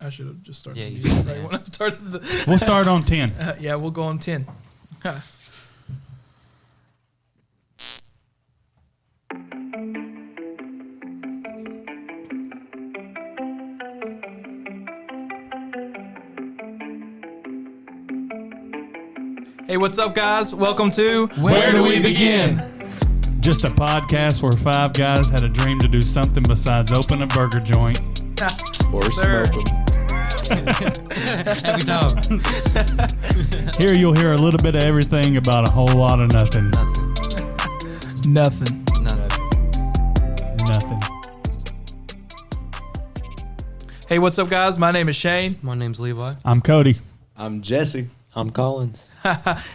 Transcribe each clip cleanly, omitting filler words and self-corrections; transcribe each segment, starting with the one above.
I should have just started. Yeah, the you music did, right yeah. when I started the. We'll start on 10. Yeah, we'll go on 10. Hey, what's up, guys? Welcome to Where Do We Begin? Just a podcast where five guys had a dream to do something besides open a burger joint. Or Sir. smoke them. Every time. Here you'll hear a little bit of everything about a whole lot of nothing. Nothing. Nothing. Hey, what's up, guys? My name is Shane, My name's Levi. I'm Cody. I'm Jesse. I'm Collins.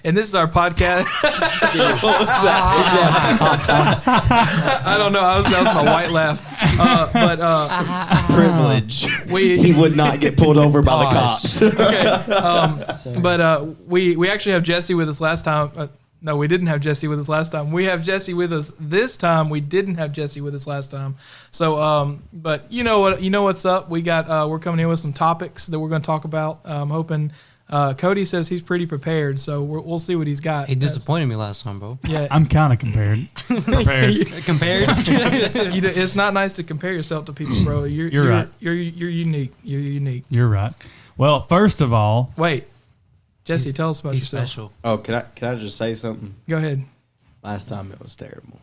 and this is our podcast. What was that? I don't know. That was my white laugh. Privilege. He would not get pulled over by the cops. Okay. We actually have Jesse with us last time. No, we didn't have Jesse with us last time. We have Jesse with us this time. We didn't have Jesse with us last time. So, but you know what? You know what's up. We're coming in with some topics that we're going to talk about. I'm hoping. Cody says he's pretty prepared, so we'll see what he's got. He disappointed me last time, bro. Yeah, I'm kind of prepared. Compared? It's not nice to compare yourself to people, bro. You're right. You're unique. You're unique. You're right. Well, first of all, Wait, Jesse, tell us about He's yourself. special. Oh, can I just say something? Go ahead. Last time it was terrible.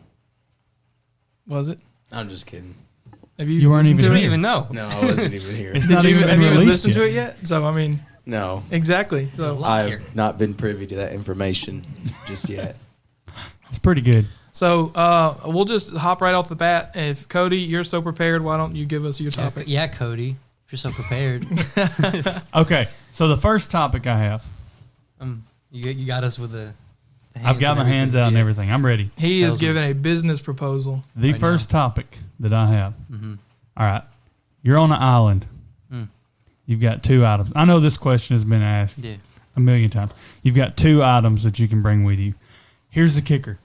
Was it? I'm just kidding. Have You weren't listened even to You it? don't even know. No, I wasn't even here. it's Did not you even have been you even released listened yet. to it yet? So I mean, No, exactly. So I've not been privy to that information just yet. It's pretty good. we'll just hop right off the bat. If Cody, you're so prepared, why don't you give us your topic? Yeah, Cody. If you're so prepared. Okay, so the first topic I have, You got us with the I've got my hands out and everything. I'm ready. He is Salesman. giving a business proposal. The Right first topic that I have. All right, you're on an island. You've got two items. I know this question has been asked Yeah. a million times. You've got two items that you can bring with you. Here's the kicker.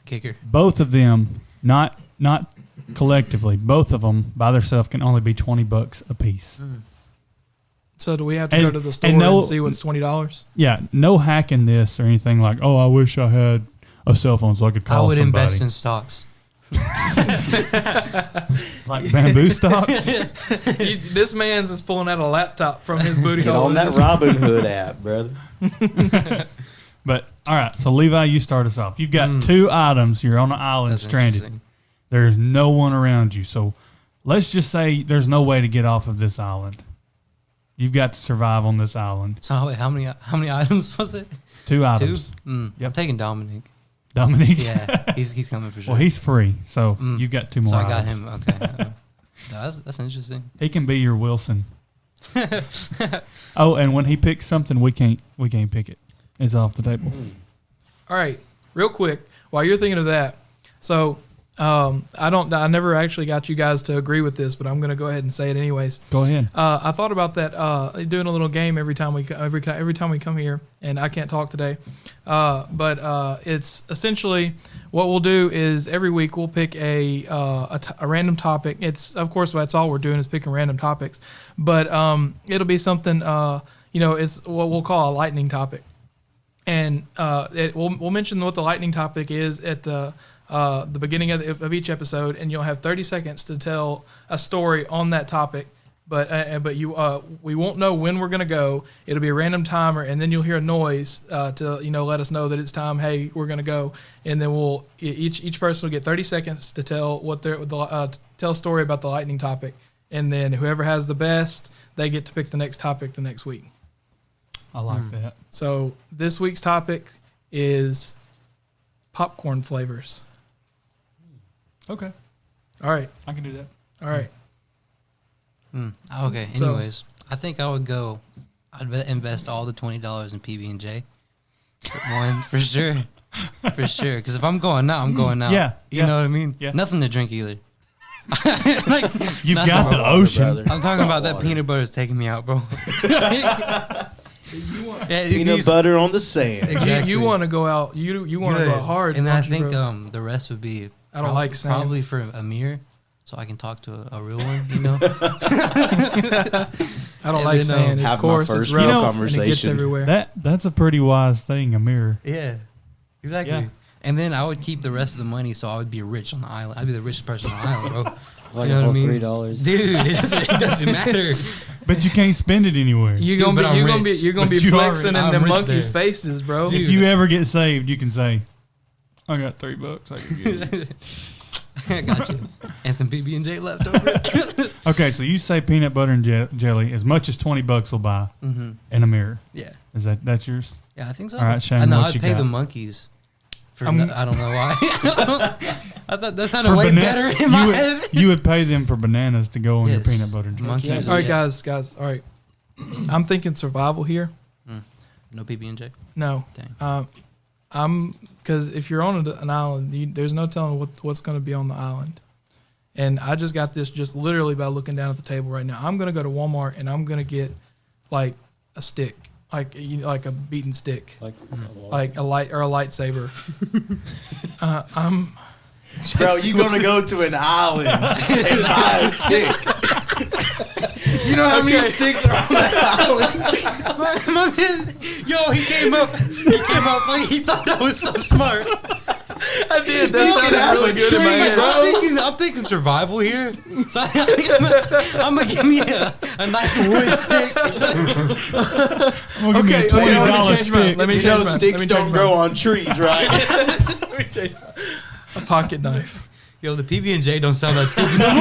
Kicker. Both of them, not collectively, both of them by themselves can only be $20 a piece. So do we have to And- go to the store and no- and see what's $20? Yeah, no hacking this or anything like, oh, I wish I had a cell phone so I could I call would somebody. invest in stocks. Like bamboo stocks? This man's is pulling out a laptop from his booty Get hole. on that Robin Hood app, brother. But, all right, so Levi, you start us off. You've got two items. You're on an island That's stranded. interesting. There's no one around you. So let's just say there's no way to get off of this island. You've got to survive on this island. So wait, how many items was it? Two items. Two? Yep. I'm taking Dominic. Dominique? Yeah, he's coming for sure. Well, he's free, so you've got two more So I got items. him. Okay. That's interesting. He can be your Wilson. Oh, and when he picks something, we can't pick it. It's off the table. All right, real quick, while you're thinking of that, so I never actually got you guys to agree with this, but I'm going to go ahead and say it anyways. Go ahead. I thought about that doing a little game every time we come here, and I can't talk today. But it's essentially what we'll do is every week we'll pick a random topic. It's of course that's all we're doing is picking random topics, but it'll be something it's what we'll call a lightning topic, and we'll mention what the lightning topic is at the beginning of each episode, and you'll have 30 seconds to tell a story on that topic. But we won't know when we're gonna go. It'll be a random timer, and then you'll hear a noise to let us know that it's time. Hey, we're gonna go, and then each person will get 30 seconds to tell tell a story about the lightning topic, and then whoever has the best, they get to pick the next topic the next week. I like that. So this week's topic is popcorn flavors. Okay. All right. I can do that. All right. Okay. So- Anyways, I think I would go. I'd invest all the $20 in PB&J. One for sure, for sure. Because if I'm going out, I'm going out. Yeah, You know what I mean? Yeah. Nothing to drink either. You've nothing got the water, ocean. brother. I'm talking about that Saltwater. peanut butter is taking me out, bro. Yeah, Peanut butter on the sand. Exactly. You want to go out. You want to go out hard. And then I don't you, think bro? the rest would be. I don't like sand. Probably for Amir, so I can talk to a real one. You know. I don't And like then, saying it's have my coarse, it's first rough, real and it gets conversation. everywhere. That's a pretty wise thing, a mirror. Yeah, exactly. Yeah. And then I would keep the rest of the money, so I would be rich on the island. I'd be the richest person on the island, bro. Like You know what I mean? $3. Dude, it doesn't matter. But you can't spend it anywhere. You're Dude, gonna but be I'm you're gonna be rich. you're gonna But be you are flexing in rich. them I'm rich monkeys' there. faces, bro. if you ever get saved, you can say, "I got $3. I can give you." I got you. And some PB&J left over. Okay, so you say peanut butter and jelly as much as $20 will buy Mm-hmm. in a mirror. Yeah. Is that's yours? Yeah, I think so. All right, Shane, I know what I'd you pay got? the monkeys. For I'm- I don't know why. I thought that sounded For way bana- better in my you head. would, you would pay them for bananas to go on your Yes. peanut butter and jelly. Monkeys. All right, Yeah. guys. All right. I'm thinking survival here. No PB&J. No. Dang. I'm because if you're on an island, there's no telling what's going to be on the island. And I just got this just literally by looking down at the table right now. I'm going to go to Walmart and I'm going to get like a stick, like a beaten stick, like a light or a lightsaber. I'm. Bro, you gonna go to an island and buy a stick? You know how many sticks are on that island? My man, yo, he came up like he thought I was so smart. I did. That sounded really good in my head. I'm thinking survival here. So I'm gonna give me a nice wood stick. Well, give me a Okay, $20 stick. let me You change know mine. sticks Let me don't change grow mine. on trees, right? Let me change mine. A pocket knife. Yo, the PB&J don't sound that stupid no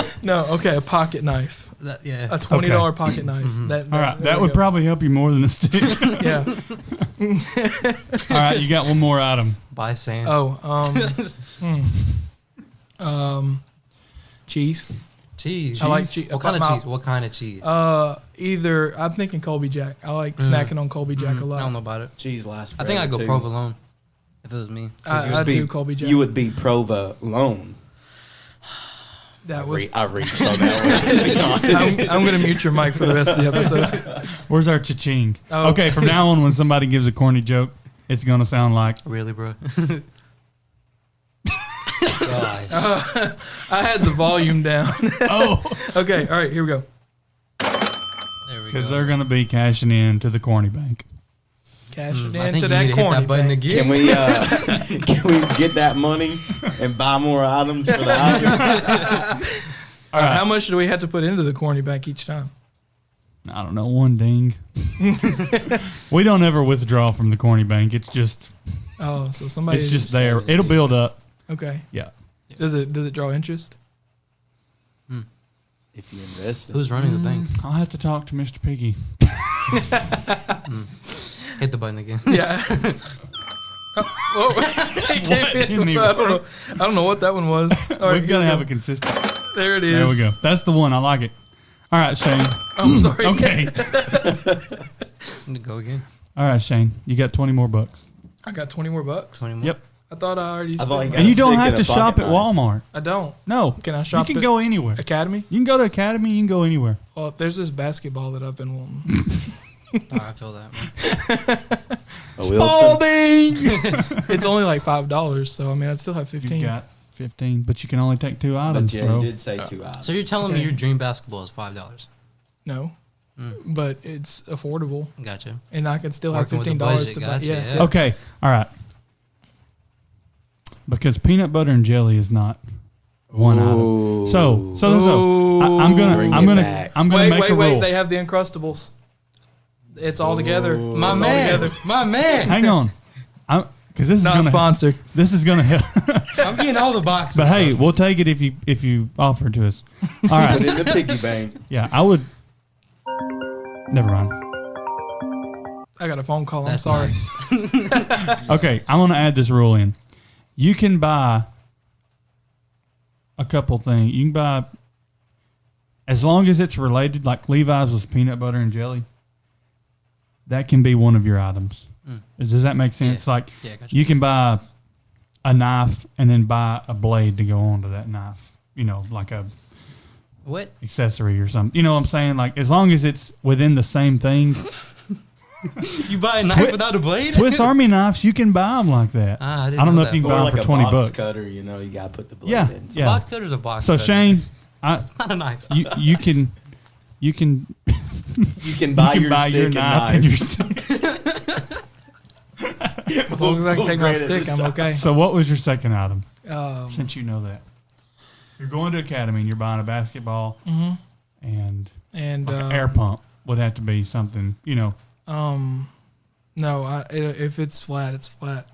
more. No, okay, a pocket knife. Yeah. A $20 pocket knife. That, All right, there that we would go. probably help you more than a stick. Yeah. All right, you got one more item. Buy sand. Cheese. Cheese. I like cheese. What kind of cheese? What kind of cheese? Either I'm thinking Colby Jack. I like snacking on Colby Jack a I don't lot. know about it. Cheese lasts I think I'd go too. provolone if it was me. I do Colby Jack. You would be provolone. That was. I reached on that one. I'm gonna mute your mic for the rest of the episode. Where's our cha-ching? Oh. Okay, from now on, when somebody gives a corny joke, it's going to sound like, Really, bro? I had the volume down. oh, Okay, all right, here we go. There we because go. they're going to be cashing in to the corny bank. Cash it I into think you that need to hit corny that button bank. again. Can we get that money and buy more items for the island? All right, how much do we have to put into the corny bank each time? I don't know, one ding. We don't ever withdraw from the corny bank. It's just, Oh, so somebody. it's just there. It'll build up. Okay. Yeah. Does it draw interest? If you invest in Who's running the bank? I'll have to talk to Mr. Piggy. Hit the button again. Yeah. Oh, it came in. I don't know what that one was. All right, We've got to here we have go. a consistent. There it is. There we go. That's the one. I like it. All right, Shane. I'm sorry. Okay. Go again. All right, Shane. You got 20 more bucks. I got 20 more bucks. 20 more. Yep. I thought I already. I've spent only mine. got- And you don't stick have in to a shop pocket at knife. Walmart. I don't. No. Can I shop? You can at go anywhere. Academy? You can go to Academy. You can go anywhere. Well, there's this basketball that I've been wanting. Oh, I feel that. Man. a Wilson. It's only like $5, so I mean, I'd still have 15. You've got 15, but you can only take 2 But items, Jay bro. did say 2 items. So you're telling me Okay. your dream basketball is $5? No, but it's affordable, Gotcha. and I can still have Working with the $15 budget, to buy. gotcha, Yeah. yeah. Okay. All right. Because peanut butter and jelly is not one item. So I'm Bring gonna it back. make a rule. They have the Uncrustables. It's all together. My It's all man. together. My man. Hang on. Because this is Not gonna sponsored. this is gonna help. I'm getting all the boxes. But hey, we'll take it if you offer it to us. All Put right. it in the piggy bank. Yeah, I would. Never mind. I got a phone call. That's I'm sorry. nice. Okay, I'm gonna add this rule in. You can buy a couple things. You can buy, as long as it's related, like Levi's was peanut butter and jelly. That can be one of your items. Does that make sense? Yeah. Like, Yeah, gotcha. you can buy a knife and then buy a blade to go onto that knife. You know, like a What? accessory or something. You know what I'm saying? Like, as long as it's within the same thing. You buy a knife without a blade? Swiss Army knives, you can buy them like that. Ah, I I didn't don't know know if you that. can buy Or them like for a 20 box bucks. cutter, you know, you got to put the blade Yeah, in. yeah. Box cutter's a box So cutter. Shane, Not a knife. you can You can buy you can your buy stick your and knife and your stick. As long as I can take my stick, I'm okay. So what was your second item? Since Since you know that. You're going to Academy and you're buying a basketball and and like an air pump would have to be something, no, if it's flat, it's flat.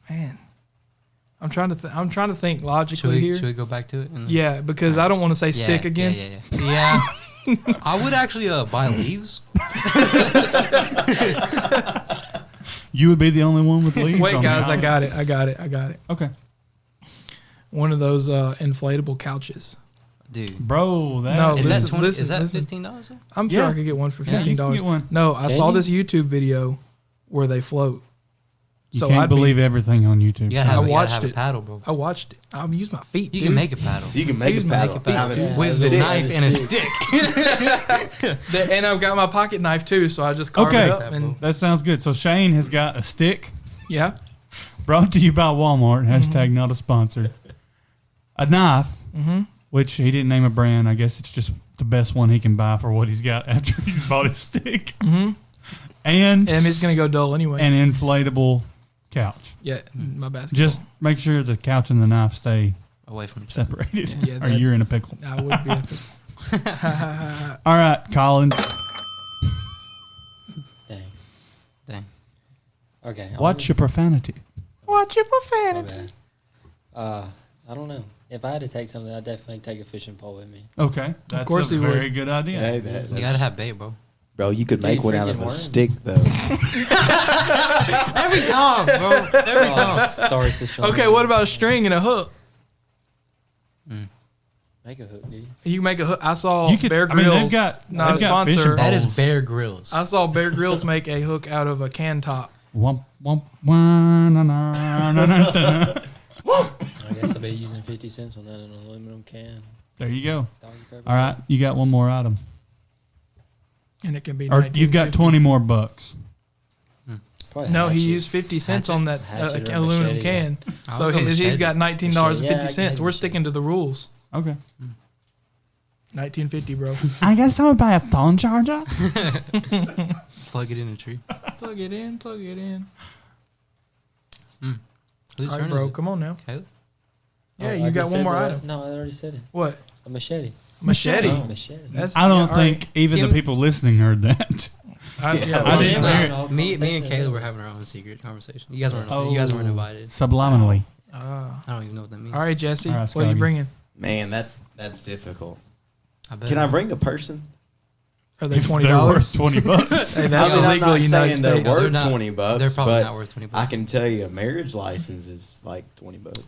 Man, I'm trying to think logically here. Should we go back to it? Yeah, because I don't want to say stick again. Yeah. I would actually buy leaves. you would be the only one with leaves. Wait, on the guys, I island. got it. Okay. One of those inflatable couches. Dude. Bro, that No, Is listen, that listen, is that listen. $15? I'm sure Yeah. I could get one for Yeah, you can $15. get one. No, I Can saw you? this YouTube video where they float. You So can't I'd be- believe everything on YouTube. You gotta have, I you gotta watched have a it. paddle, bro. I watched it. I'm use my feet. You dude. can make a paddle. You can make a Use paddle. paddle. Yeah. With a Stick knife and a stick. And I've got my pocket knife too, so I just carved Okay. it up and That sounds good. So Shane has got a stick yeah. brought to you by Walmart. Hashtag not a sponsor. A knife, which he didn't name a brand. I guess it's just the best one he can buy for what he's got after he's bought his stick. And And it's gonna go dull anyway. an inflatable couch. Yeah, my basketball. Just make sure the couch and the knife stay Away from each other. separated, Yeah, or that- you're in a pickle. I would be. All right, Collins. Dang. Okay. Watch your profanity. Watch your My profanity. bad. I don't know. If I had to take something, I'd definitely take a fishing pole with me. Okay, that's course a he would. very good idea. Hey, You gotta have bait, bro. bro, you could Dude, make one out freaking of a worm. stick though. Every time, bro. Every time. Sorry, sister. Okay, what about a string and a hook? Make a hook, dude. You can make a hook. I saw You could- Bear I mean, Grylls. they've got not a fishing sponsor. That is poles. Bear Grylls. I saw Bear Grylls make a hook out of a can top. Womp, womp, wah, na, na, na, na, na. I guess I'll be using 50 cents on that in an aluminum can. There you go. Doggy pepper. All right, you got one more item, And it can be or you've got 1950. 20 more bucks. Probably No, he hatchet. used 50 cents Hatchet? on that Hatchet or aluminum machete, can. I'll So go he's machete. got $19.50. Yeah, I can have We're machete. sticking to the rules. Okay. 1950, bro. I guess I would buy a phone charger. Plug it in a tree. Plug it in. Plug it in. Whose All turn right, bro. is it? Come on now. Caleb? Yeah, Oh, you I got just one said more that. item. No, I already said it. What? A machete. Machete. Oh, machete. That's, I don't yeah, all think right. even the people listening heard that. I I didn't Yeah, hear it. no, Me and conversation Caleb is- were having our own secret conversation. You guys weren't invited. Subliminally. I don't even know what that means. All right, Jesse. All right, what are you Scotty. bringing? Man, that's difficult. I bet. Can I bring a person? Are they If $20? they're worth 20 bucks. Hey, that's I mean, I'm illegal not in the United saying they're States. worth They're not- 20 bucks. They're probably but not worth 20 I bucks. can tell you a marriage license is like 20 bucks.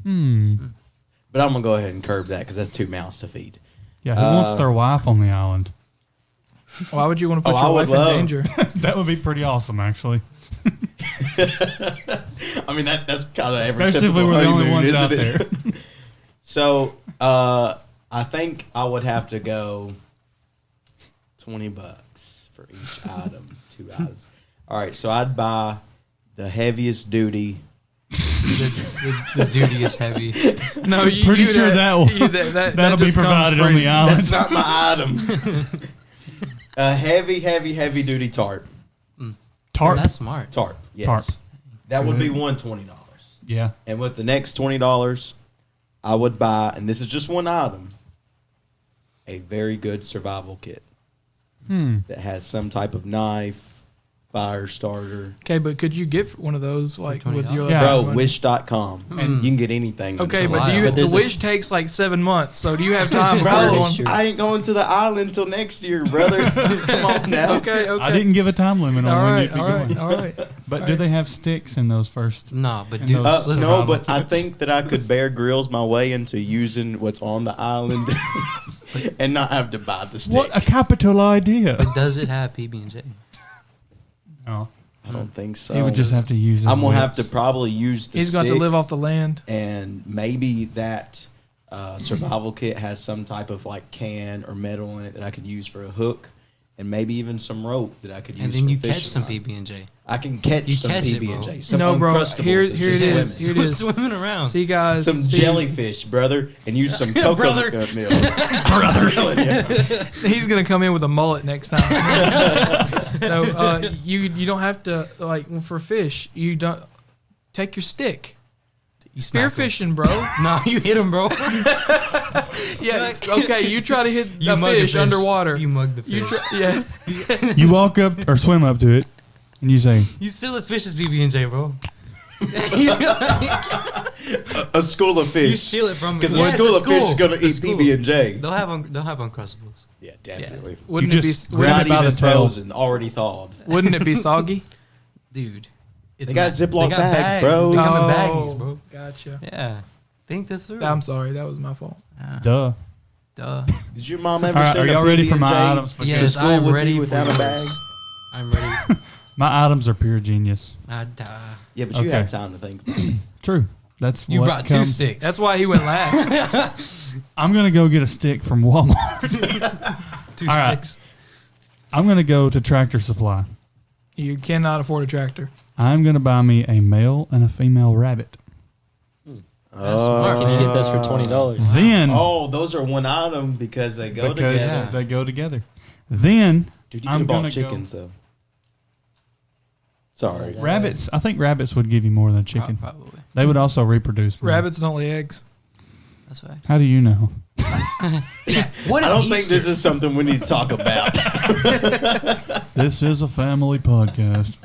But I'm gonna go ahead and curb that because that's 2 mouths to feed. yeah, who wants their wife on the island? Why would you want to put Oh, I your would wife in love- danger? That would be pretty awesome, actually. I mean that's kind of every Especially if we typical were the only honeymoon, ones out isn't there. it? So I think I would have to go 20 bucks for each item, 2 items. All right, so I'd buy the heaviest duty. the duty is heavy. No, you, Pretty you sure that'll that be just comes provided on free. the island. That's not my item. A heavy duty tarp. Tarp. That's smart. Tarp. Yes. Tarp. That would be Good. $120. Yeah. And with the next $20, I would buy, and this is just one item, a very good survival kit that has some type of knife, fire starter. Okay, but could you get one of those like with $20? your Yeah. Bro, money? Wish.com. And you can get anything. on Okay, there. but do you? But The there's a- wish takes like 7 months. So do you have time before Bro, going? Sure. I ain't going to the island until next year, brother. Come on now. Okay, okay. I didn't give a time limit on All when right, you'd be all right, going. all right. But do they have sticks in those first? No, but And dude, those- listen, No, survival but I kits. think that I could Bear Grylls my way into using what's on the island and not have to buy the stick. What a capital idea. but does it have PB&J? No. I don't think so. He would just have to use his I'm gonna have to wits. probably use the He's stick, got to live off the land. and maybe that survival kit has some type of like can or metal in it that I could use for a hook, and maybe even some rope that I could use. And then for you catch fishing some line. PB&J. I can catch You some catch it, PB and bro. J. Some No, bro. Uncrustables Here that's it just is. swimming. Here it is. Swimming around. See, guys. Some see, jellyfish, brother, and use some Brother. coconut milk. Brother. He's gonna come in with a mullet next time. No, you don't have to for fish. You don't take your stick. You smack 'em. Spearfishing, bro. No, you hit him, bro. Yeah. Okay. You try to hit You a mug fish underwater. You mug the You fish. yeah. You walk up or swim up to it, and you say, You steal the fish's PB&J, bro. A school of fish. You steal it from Because Yeah, a it's school a of fish is school. going to A eat school. PB&J. They'll have Uncrustables. Yeah, definitely. Wouldn't You it be? just grab Not it by even the tail. frozen, already thawed. Wouldn't it be soggy? Dude. They got Ziploc bags, bro. They come in Oh, baggies, bro. Gotcha. Yeah. Think this through. I'm sorry. That was my fault. duh. Duh. Did your mom ever All right, send are a y'all ready for PB&J my items? to Yes, school I'm with ready you for without a bag? yours. I'm ready. My items are pure genius. Yeah, but you Okay. had time to think about it. True. That's You what brought two comes. sticks. That's why he went last. I'm gonna go get a stick from Walmart. Two All right. sticks. I'm gonna go to Tractor Supply. You cannot afford a tractor. I'm gonna buy me a male and a female rabbit. That's smart. Can you get those for $20? Then, Oh, those are one item because they go because together. they go together. Then Dude, you I'm could have gonna bought chickens, though. Sorry. Yeah. rabbits. I think rabbits would give you more than chicken. Probably. They would also reproduce. more. Rabbits don't lay eggs. That's right. How do you know? What I is don't Easter? think this is something we need to talk about. This is a family podcast.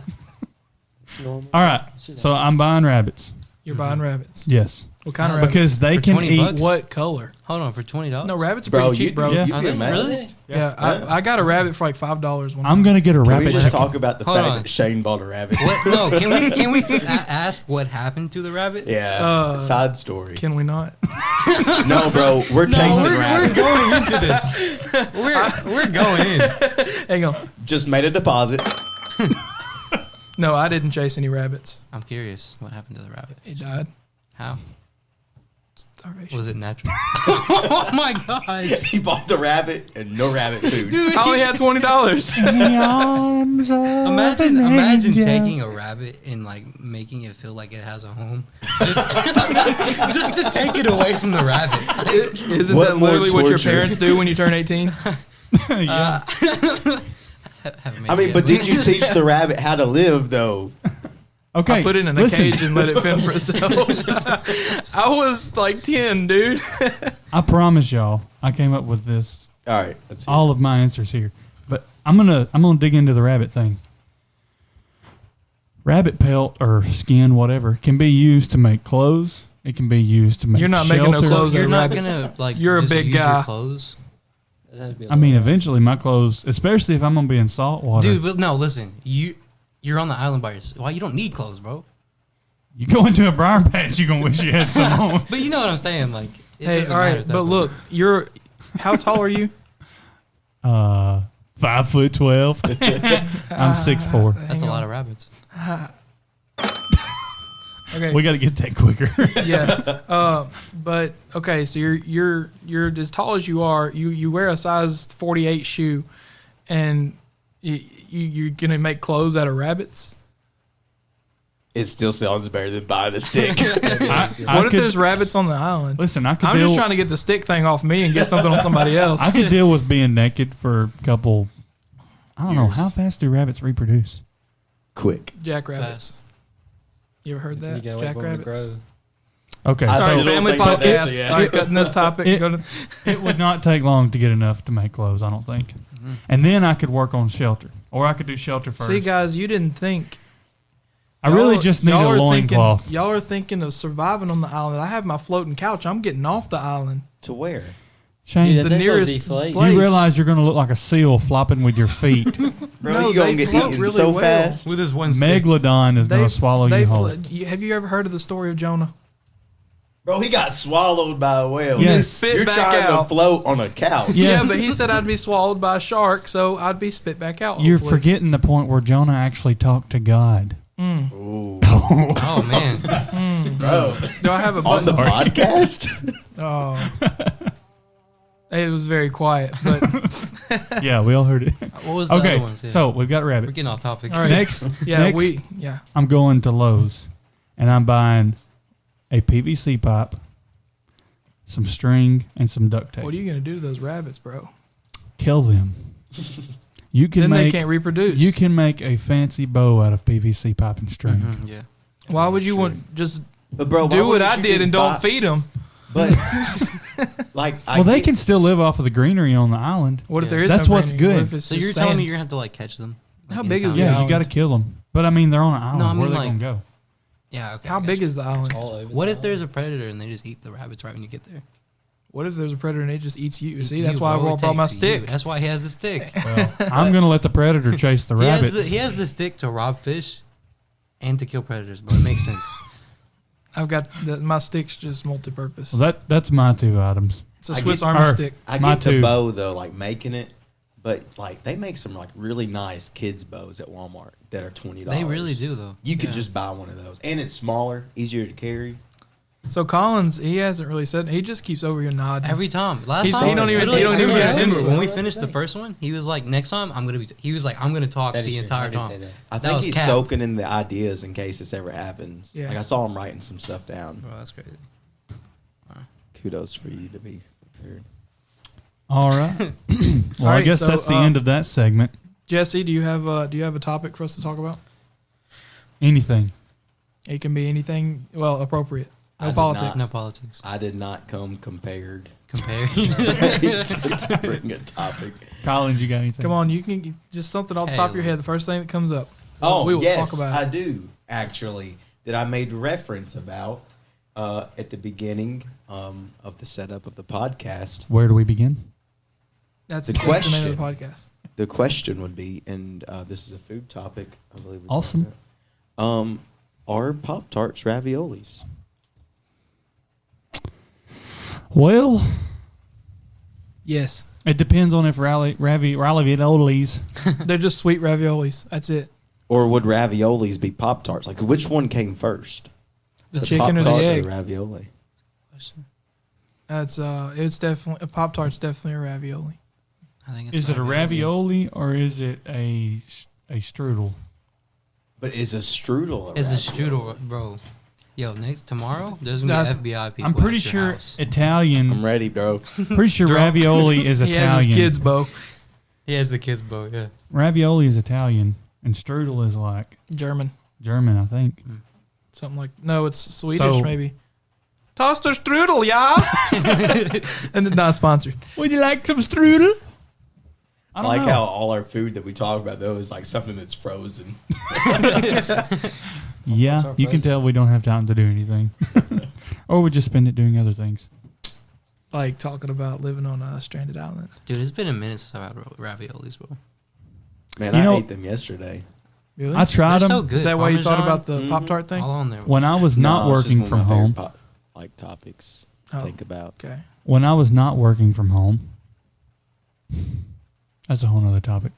Normal. All right, so I'm buying rabbits. You're buying rabbits. Yes, What kind of rabbits? because they For can 20 eat. bucks? What color? Hold on, for $20? No, rabbits are Bro, pretty cheap, bro. yeah. you'd Are be they amazed. really? Yeah, I got a rabbit for like $5 one. I'm gonna get a Can rabbit we just chicken. talk about the Hold fact on. that Shane bought a rabbit? What? No, can we ask what happened to the rabbit? Yeah, side story. Can we not? No, bro, we're chasing we're rabbits. going into this. We're going in. Hang on. Just made a deposit. No, I didn't chase any rabbits. I'm curious. What happened to the rabbit? It died. How? Starvation. Was it natural? Oh my gosh. He bought the rabbit and no rabbit food. I only had $20. Imagine taking a rabbit and like making it feel like it has a home, just to take it away from the rabbit. Isn't What that more literally what your torture? parents do when you turn 18? Yeah. I mean, but did you teach the rabbit how to live, though? Okay, I put it in a listen, cage and let it fend for itself. I was like 10, dude. I promise y'all, I came up with this. All right, let's hear All of my answers here, but I'm gonna dig into the rabbit thing. Rabbit pelt or skin, whatever, can be used to make clothes. It can be used to make. You're not making no shelter. clothes. You're Those not rabbits. gonna like. You're a just big use guy. Your clothes, That'd be a I mean, lot. eventually my clothes, especially if I'm gonna be in salt water. dude. But no, listen. You're on the island by yourself. Why you don't need clothes, bro? You go into a briar patch, you're gonna wish you had some on. But you know what I'm saying. Like, it Hey, doesn't all matter right, at that but point. look, how tall are you? 5'12". I'm 6'4". That's a lot of rabbits. Okay. We got to get that quicker. Yeah. But okay, so you're as tall as you are. You wear a size 48 shoe, and you're gonna make clothes out of rabbits. It still sounds better than buying a stick. What if there's rabbits on the island? Listen, I could I'm deal, just trying to get the stick thing off me and get something on somebody else. I could deal with being naked for a couple. I don't know Years. how fast do rabbits reproduce. Quick. Jackrabbits. You ever heard You that? gotta wait for 'em to Jackrabbits. grow. Okay, I All see right, little family things like podcast. this, yeah. All right, cutting this topic. It- Go to- it would not take long to get enough to make clothes. I don't think. And then I could work on shelter, or I could do shelter first. See, guys, you didn't think. I really Y'all- just need y'all a are loincloth. thinking- Y'all are thinking of surviving on the island. I have my floating couch. I'm getting off the island. To where? Shane, Dude, The that thing will nearest deflate. place. you realize you're going to look like a seal flopping with your feet. Bro, No, you gonna they get float eaten really so well. fast. With his one stick. Megalodon is going to swallow you whole. Have you ever heard of the story of Jonah? Bro, he got swallowed by a whale. Yes. And spit You're back trying out. to float on a couch. Yes. Yeah, but he said I'd be swallowed by a shark, so I'd be spit back out. You're hopefully. forgetting the point where Jonah actually talked to God. Ooh. Oh man. Bro, Do I have a on the button? podcast? Oh, It was very quiet, but Yeah, we all heard it. What was the Okay, other ones? Yeah. so we've got we're rabbit. getting off topic. All right. Next, yeah, next, yeah. I'm going to Lowe's, and I'm buying a PVC pipe, some string, and some duct tape. What are you gonna do to those rabbits, bro? Kill them. You can Then make they can't reproduce. you can make a fancy bow out of PVC pipe and string. Mhm, yeah. Why would you want just But bro, why do what wouldn't I you did just and don't buy- feed them? But like, Well, they can still live off of the greenery on the island. What if Yeah. there is That's no what's greenery? What good. if it's So just you're telling me sand? you're gonna have to like catch them? How Like, big is anytime? the Yeah, you island? got to kill them. But I mean, they're on an island. I Where mean, are they like- gonna go? Yeah. Okay. How I big gotcha. is the island? All over What the if there's a island. predator and they just eat the rabbits right when you get there? What if there's a predator and it just eats you? Eats See, that's you, why I bro. It brought my takes you. stick. That's why he has the stick. Well, I'm gonna let the predator chase the rabbits. He has the stick to rob fish and to kill predators, bro. It makes sense. I've got my stick's just multi-purpose. Well, that's my two items. It's a I Swiss get- Army or- stick. I My get the two. bow though, like making it, but like they make some like really nice kids bows at Walmart that are $20. They really do, though. You could Yeah. just buy one of those, and it's smaller, easier to carry. So Collins, he hasn't really said. He just keeps over here nodding. Every time. Last He's- time he don't even- literally, he don't even get remember into it. when we finished the first one. He was like, "Next time, I'm gonna be." He was like, "I'm gonna talk That is the true. entire I did say time." that. I That think was he's cap. soaking in the ideas in case this ever happens. Yeah. Like I saw him writing some stuff down. Bro, that's crazy. Kudos for you to be prepared. All right. Well, I All right, guess so, that's the end of that segment. Jesse, do you have a topic for us to talk about? Anything. It can be anything. Well, appropriate. I No did politics. not- No politics. I did not come compared Compared. to bring a topic. Collins, you got anything? Come on, you can just something off the top of your head. The first thing that comes up. Oh, we will yes, talk about I it. do actually. That I made reference about at the beginning of the setup of the podcast. Where do we begin? That's The the name of the podcast. The question would be, and this is a food topic, I believe. we Awesome. talked about. Are Poptarts raviolis? Well, Yes, it depends on if raviolis. they're just sweet raviolis. That's it. Or would raviolis be Pop-Tarts? Like, which one came first? The chicken or the Pop-Tart egg. ravioli? That's it's definitely a Pop Tart's definitely a ravioli. I think it's Is it a ravioli or is it a strudel? But is a strudel a It's a ravioli? strudel, bro. Yo, tomorrow there's gonna be FBI people. I'm pretty at your sure house. Italian. I'm ready, bro. Pretty sure ravioli is He Italian. has his kids, Bo. He has the kids' boat. Yeah. Ravioli is Italian, and strudel is like German, German, I think. something like. No, it's Swedish So- maybe. Toaster strudel, yeah. And it's not sponsored. Would you like some strudel? I I don't like know. how all our food that we talk about, though, is like something that's frozen. Yeah, you can tell we don't have time to do anything, or we just spend it doing other things. Like talking about living on a stranded island. Dude, it's been a minute since I've had raviolis, bro. Man, You I know- ate them yesterday. Really? I tried They're them so good. Is that why you thought Parmesan, about the Mhm. Pop Tart thing? all on there. when I was not No, it's just working one of from my favorite home. topics Oh. to think about. Okay. When I was not working from home, that's a whole nother topic.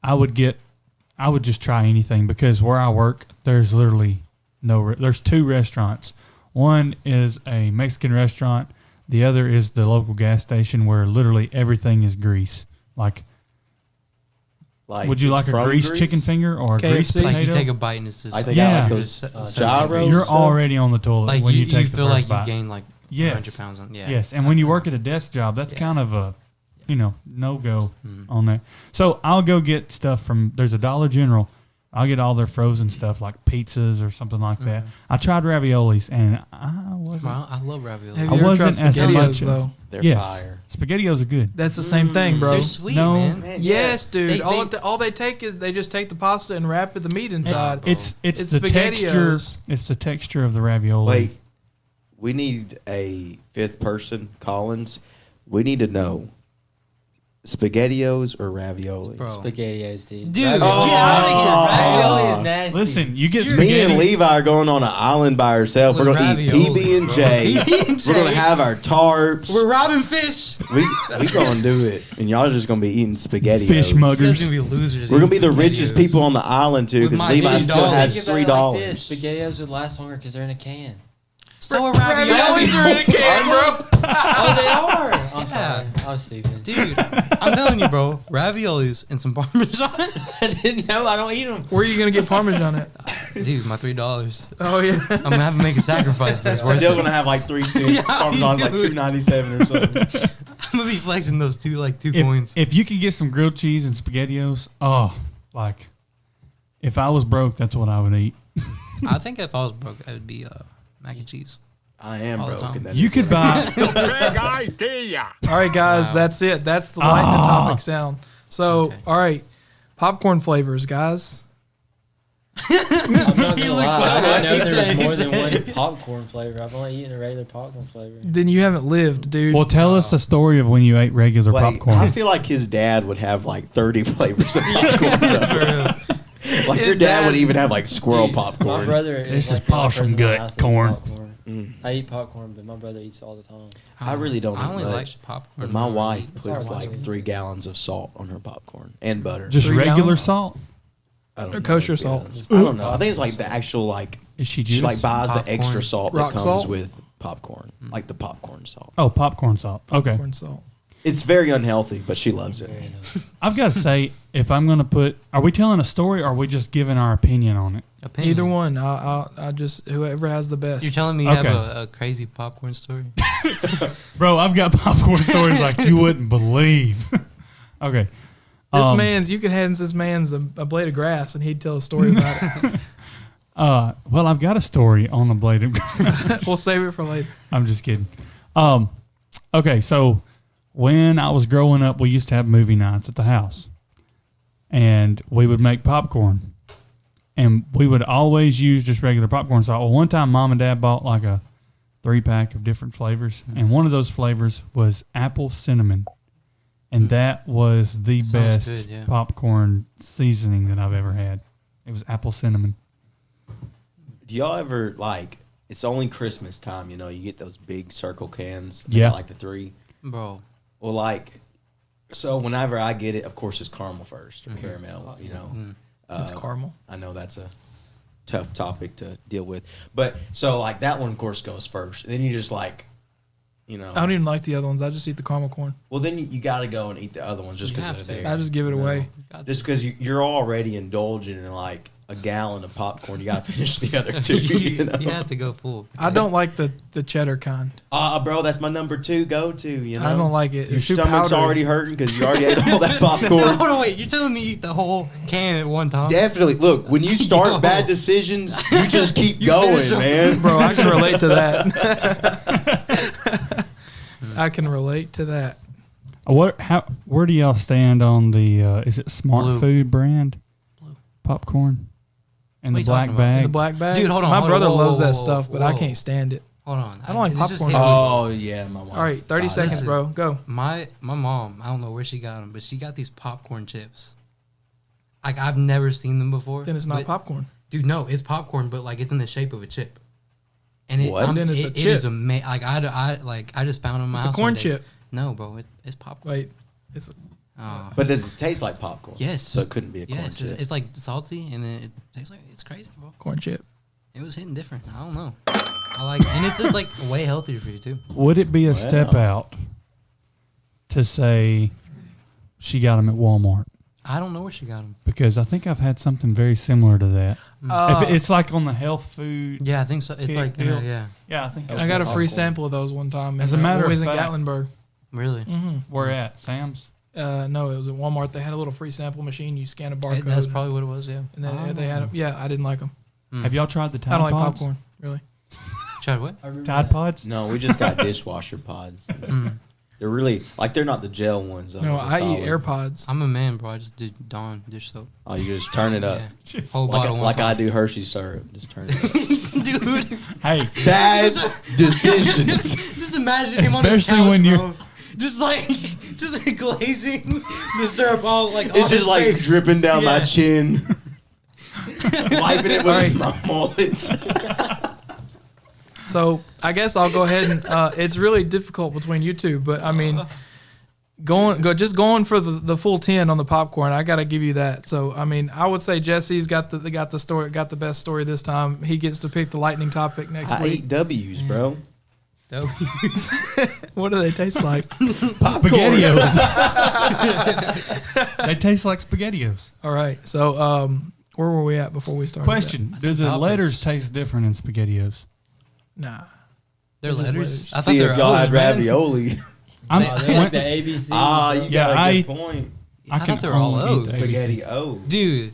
I would just try anything because where I work, there's literally there's two restaurants. One is a Mexican restaurant. The other is the local gas station where literally everything is grease. Like, would you it's like a from greased chicken finger or a greased KFC? like you potato? take a bite and it's just I think Yeah. I like Just those so gyros. confused. You're stuff? already on the toilet like when you, you take the feel first like bite. you gain like Yes. 100 pounds on. Yeah. Yes, and when you work at a desk job, that's Yeah. kind of a, no go Mhm. on there. So I'll go get stuff from. There's a Dollar General. I'll get all their frozen stuff like pizzas or something like that. I tried raviolis and I wasn't. Bro, I love ravioli. Have I you ever wasn't tried as SpaghettiOs, much of- though? They're yes, fire. SpaghettiOs are good. That's the same thing, bro. They're sweet, No. man. Man, Yes, yeah. dude. They- all they take is they just take the pasta and wrap the meat inside. bro. It's It's the texture. SpaghettiOs. It's the texture of the ravioli. Wait, we need a fifth person, Collins. We need to know SpaghettiOs or raviolis. Bro. SpaghettiOs, dude. Dude, Ravioli- get outta here. Ravioli is nasty. Listen, you get Me spaghetti. and Levi are going on an island by ourselves. We're With going to eat raviolis, PB and bro. J. PB and We're going J. to have our tarps. We're robbing fish. we going to do it, and y'all just going to be eating SpaghettiOs. Fish You muggers. guys gonna be losers. We're going to be eating the richest SpaghettiOs. people on the island too, With because my Levi $80. still has Think about it like this, $3. SpaghettiOs would last longer because they're in a can. So are raviolis. Raviolis are in a can, bro. Oh, they are. I'm sorry. I was stupid. Dude, I'm telling you, bro. Raviolis and some Parmesan. I didn't know. I don't eat them. Where are you gonna get Parmesan at? Dude, my $3. Oh yeah. I'm gonna have to make a sacrifice, but it's worth Still it. gonna have like 3 cents. Yeah, Parmesan's like dude. $2.97 or something. I'm gonna be flexing those two If, coins. if you could get some grilled cheese and SpaghettiOs, like if I was broke, that's what I would eat. I think if I was broke, it would be mac and cheese. I am All the broke. time. and that You is could what- buy. All right, guys, that's it. That's the lightning topic sound. So, Okay. all right, popcorn flavors, guys. I'm not gonna He lie. looks so I didn't know happy there saying was more than it. one popcorn flavor. I've only eaten a regular popcorn flavor. Then you haven't lived, dude. Well, tell us the story of when you ate regular Wait, I popcorn. feel like his dad would have like 30 flavors of popcorn. Like your His dad would dad- even have like squirrel Dude, My popcorn. brother This is like the only possum person in gut my house that eats corn. popcorn. I eat popcorn, but my brother eats it all the time. I really don't I eat only much, like popcorn. But my wife It's puts hard like watching. 3 gallons of salt on her popcorn and butter. Just 3 regular gallons? salt? I don't Or know, kosher to be salt. honest. I don't know. I think it's like the actual like Is she she just like buys Popcorn. the extra salt Rock that comes salt? with popcorn, like the popcorn salt. Oh, popcorn salt. Okay. Popcorn salt. It's very unhealthy, but she loves it. I've got to say, if I'm going to put, are we telling a story or are we just giving our opinion on it? Opinion. Either one. I just whoever has the best. You're telling me you Okay. have a crazy popcorn story? Bro, I've got popcorn stories like you wouldn't believe. Okay. This you could hand this man's a blade of grass and he'd tell a story about it. Well, I've got a story on the blade of grass. We'll save it for later. I'm just kidding. Okay, so when I was growing up, we used to have movie nights at the house, and we would make popcorn, and we would always use just regular popcorn salt. Well, one time, Mom and Dad bought like a 3-pack of different flavors, and one of those flavors was apple cinnamon, and that was the Sounds best good, yeah. popcorn seasoning that I've ever had. It was apple cinnamon. Do y'all ever like? It's only Christmas time, you know. You get those big circle cans. Yeah. Like the 3. Bro. Well, like, so whenever I get it, of course, it's caramel first or caramel. You know, It's caramel. I know that's a tough topic to deal with, but so like that one, of course, goes first. And then you just like, you know, I don't even like the other ones. I just eat the caramel corn. well, then you got to go and eat the other ones just You because have they're to. there. I just give it you know? away. Just because you're already indulging in like a gallon of popcorn, you got to finish the other 2. You know? You have to go full. I don't like the cheddar kind. Bro, that's my number 2 go-to. You know, I don't like it. Your It's too stomach's powdery. already hurting because you already ate all that No, popcorn. hold on, wait. You're telling me you eat the whole can at one time? Definitely. Look, when you start Yo. bad decisions, you just keep You going, finish 'em. man. Bro, I can relate to that. I can relate to that. Where do y'all stand on the is it Smart Blue. Food brand popcorn and What the you black talking about? bag? The black bags. Dude, hold on, My hold on. brother Whoa, loves whoa, that whoa, stuff, but I whoa. can't stand it. Hold on. I don't like this just popcorn. hit me. Oh yeah, my wife. All right, 30 buys seconds, Listen. bro. Go. My mom, I don't know where she got them, but she got these popcorn chips. Like I've never seen them before. Then it's not but- popcorn. Dude, no, it's popcorn, but like it's in the shape of a chip. And it, What? Then it's a it chip. is amazing. Like I just found it in my It's a house. corn one day. chip. No, bro, it's popcorn. Wait, it's Oh. But does it taste like popcorn? Yes. So it couldn't be a corn Yes, chip. it's like salty, and then it tastes like it's crazy, bro. corn chip. It was hitting different. I don't know. I like, and it's like way healthier for you too. Would it be a step Wow. out to say she got them at Walmart? I don't know where she got them. Because I think I've had something very similar to that. Uh, If it's like on the health food. Yeah, I think so. It's Kick like deal. yeah, Yeah, I think I got a free popcorn. sample of those one time. As a matter of in fact- Gatlinburg. really. Where at? Sam's? No, it was at Walmart. They had a little free sample machine. You scan a barcode. That's probably what it was. Yeah. And then they had them. Yeah, I didn't like them. Have y'all tried the Tide I don't like Pods? popcorn, really. Tried what? Tide Pods? No, we just got dishwasher pods. They're really like they're not the gel ones. Though. No, They're I eat solid. AirPods. I'm a man, bro. I just do Dawn dish soap. Oh, you just turn it up. Yeah. Whole Like, bottle one like I time. do Hershey syrup. Just turn it up. Dude, Hey, Bad decisions. just imagine him on his Especially couch, when you're- bro. Just like, just glazing the syrup all like. It's just like dripping down my Yeah. chin. Wiping it with Alright. my mullet. So I guess I'll go ahead and it's really difficult between you two, but I mean, going for the full 10 on the popcorn. I got to give you that. So I mean, I would say Jesse's got the best story this time. He gets to pick the lightning topic next I week. eat W's, bro. What do they taste like? SpaghettiOs. They taste like SpaghettiOs. All right. So where were we at before we started? Question: do the letters taste different in SpaghettiOs? Nah. They're They're just letters. letters. I thought See they were if y'all O's, had man. ravioli. I'm, They're like the ABC. You Yeah, got I- a good point. I thought they were all only eat O's. the Spaghetti O. Dude,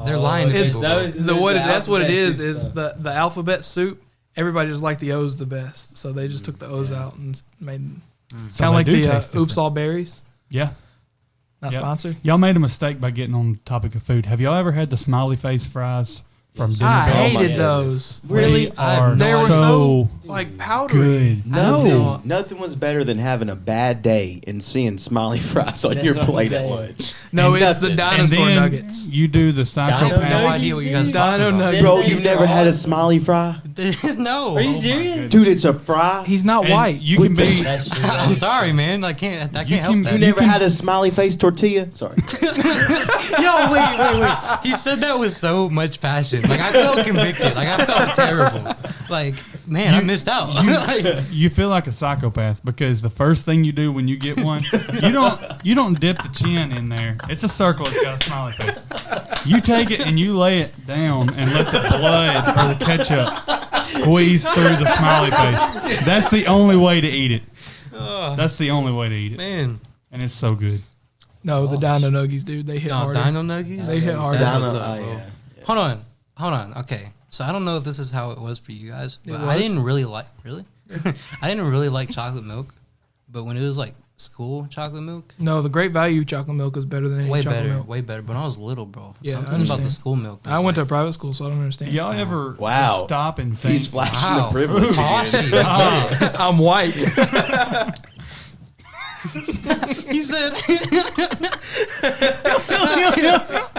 they're lying to It's people. those- bro. That's what it alphabet is soup stuff. the alphabet soup. Everybody just liked the O's the best, so they just took the O's out and made So kind of they like do the taste Oops different. All Berries. Yeah. Not Yep. sponsored. Y'all made a mistake by getting on the topic of food. Have y'all ever had the smiley face fries from Yes. Denver? I Oh my hated goodness. those. They are They were so like powdery. good. No, nothing was better than having a bad day and seeing smiley fries on That's your what I'm plate at saying. lunch. No, And it's the nothing. And dinosaur then nuggets. you do the I have psychopath. no idea what you guys are talking Dino about. nuggets. Bro, These you've are never had a awesome. smiley fry? No. Are you serious? Dude, it's a fry. He's not And white. You can be. That's true. I'm sorry, man. I can't help can- that. You never had a smiley face tortilla? Sorry. Yo, wait. He said that with so much passion. Like, I felt convicted. Like, I felt terrible. Like, man, I missed out. Like, You feel like a psychopath because the first thing you do when you get one, you don't dip the chin in there. It's a circle. It's got a smiley face. You take it and you lay it down and let the blood or the ketchup squeeze through the smiley face. That's the only way to eat it. That's the only way to eat it, man. and it's so good. No, the Dino Nuggies, dude. They hit No, harder. Dino Nuggies? They hit harder. That's Dino- what's up, oh, bro. yeah. Hold on. Okay. So I don't know if this is how it was for you guys, but It I was. didn't really like, I didn't really like chocolate milk, but when it was like school chocolate milk, No, the Great Value chocolate milk is better than any way chocolate better, milk. way better. But when I was little, bro, Yeah, I something about the understand. school milk. I went to a private school, so I don't understand. Y'all ever Wow. just stop and think? He's flashing Wow. the privilege. Poshy. I'm white. He said,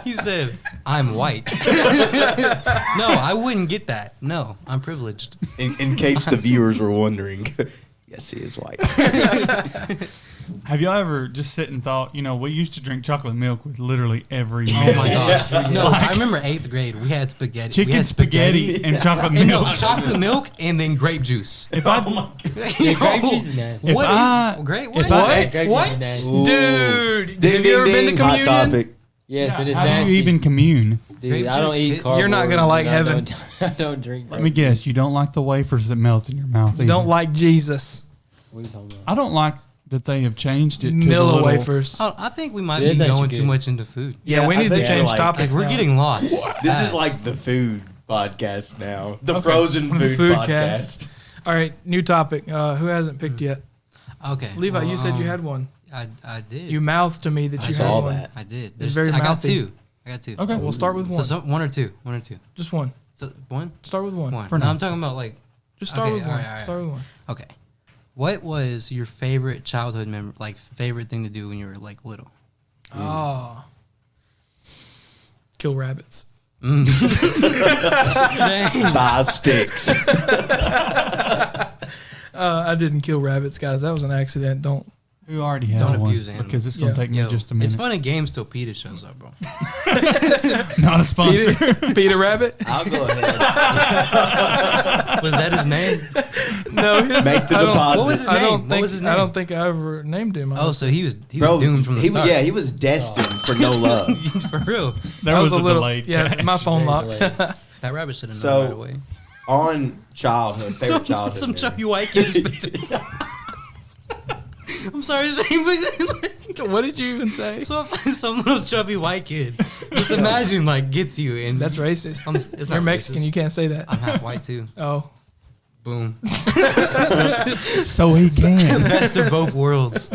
he said, I'm white. No, I wouldn't get that. No, I'm privileged. In case the viewers were wondering. Yes, he is white. Have y'all ever just sit and thought? We used to drink chocolate milk with literally every Oh meal. my gosh. No, I remember 8th grade. We had spaghetti. Chicken we had spaghetti and chocolate and milk. chocolate milk and then grape juice. If I Yeah, grape juice is nasty. If What I- is great? if What? I- Grape juice is What? nasty. Ooh. Dude, Ding, have you ever ding, been to ding. Hot communion? topic. Yes, it is how do nasty. you even commune? Dude, Grape I don't juice? eat cardboard. You're not gonna like and I heaven. don't- I don't drink. Let me guess. You don't like the wafers that melt in your mouth. You either. don't like Jesus. What are you talking about? I don't like that they have changed it to the Nilla little, wafers. Oh, I think we might Yeah, be that's going good. too much into food. Yeah, we I need to think change like- topics. Like, we're now. getting lost. This fast. is like the food podcast now. The Okay. frozen The food, food podcast. cast. All right, new topic. Who hasn't picked yet? Okay. Levi, well, you said you had one. I did. You mouthed to me that I you saw had one. that. I did. It's very I got mouthy. two. Okay. We'll start with one. So one or two. Just one. So one. Start with one. One. For No, now. I'm talking about like. Just start Okay, with one. all right. Start with one. Okay. What was your favorite childhood memory? Like favorite thing to do when you were like little? Oh. Kill rabbits. Buy sticks. I didn't kill rabbits, guys. That was an accident. Don't. Who already has Don't one? abuse animals. Because it's going Yeah. to take me Yo, just a minute. it's fun in games till Peter shows up, bro. Not a sponsor. Peter Rabbit? I'll go ahead. Was that his name? No, his, Make the I don't- deposit. What was his I name? don't What think, was his I name? don't think I ever named him. Oh, so he was Bro, doomed from the he, start. Yeah, he was destined for no love. For real. There I was, was a little. delayed Yeah, catch. my phone Very locked. delayed. That rabbit should have So- known right away. On childhood, favorite childhood. Some memory. chubby white kid. I'm sorry, his name was What did you even say? some little chubby white kid. Just imagine like gets you and That's racist. It's You're not Mexican. racist. You can't say that. I'm half white too. Oh. Boom. So he can. Best of both worlds.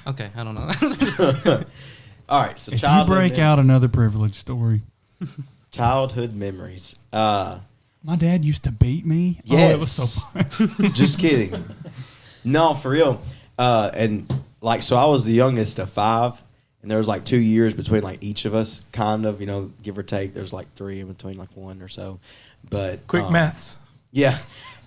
Okay, I don't know. All right, so If you childhood break out another privilege story. childhood memories. My dad used to beat me. Oh, it was so Yes. fun. Just kidding. No, for real. And like, so I was the youngest of 5, and there was like 2 years between like each of us, kind of, give or take. There's like 3 in between, like 1 or so. But Quick maths. yeah.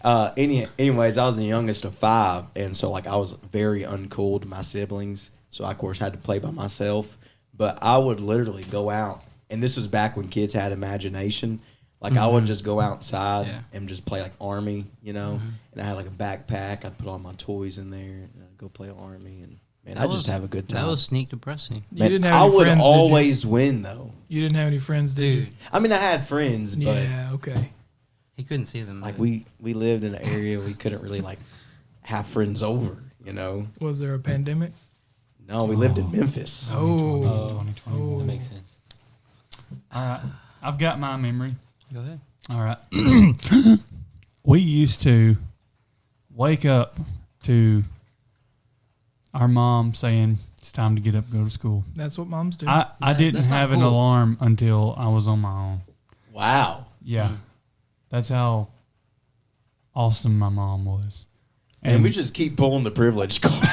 Anyways, I was the youngest of 5, and so like I was very uncool to my siblings. So I of course had to play by myself. But I would literally go out, and this was back when kids had imagination. Like I would just go outside and just play like Army, and I had like a backpack. I'd put all my toys in there and I'd go play Army, and man, I just have a good time. That was sneak depressing. You Man, didn't have any friends, I would always win though. You didn't have any friends, did you? Dude, I mean, I had friends, but Yeah, okay. he couldn't see them. like but- we lived in an area we couldn't really like have friends over. Was there a pandemic? No, we lived in Memphis. Oh. 2020. That makes sense. All right. I've got my memory. Go ahead. All right. We used to wake up to our mom saying it's time to get up and go to school. That's what moms do. I didn't that's not have an cool. alarm until I was on my own. Wow. Yeah. That's how awesome my mom was. And we just keep pulling the privilege cards.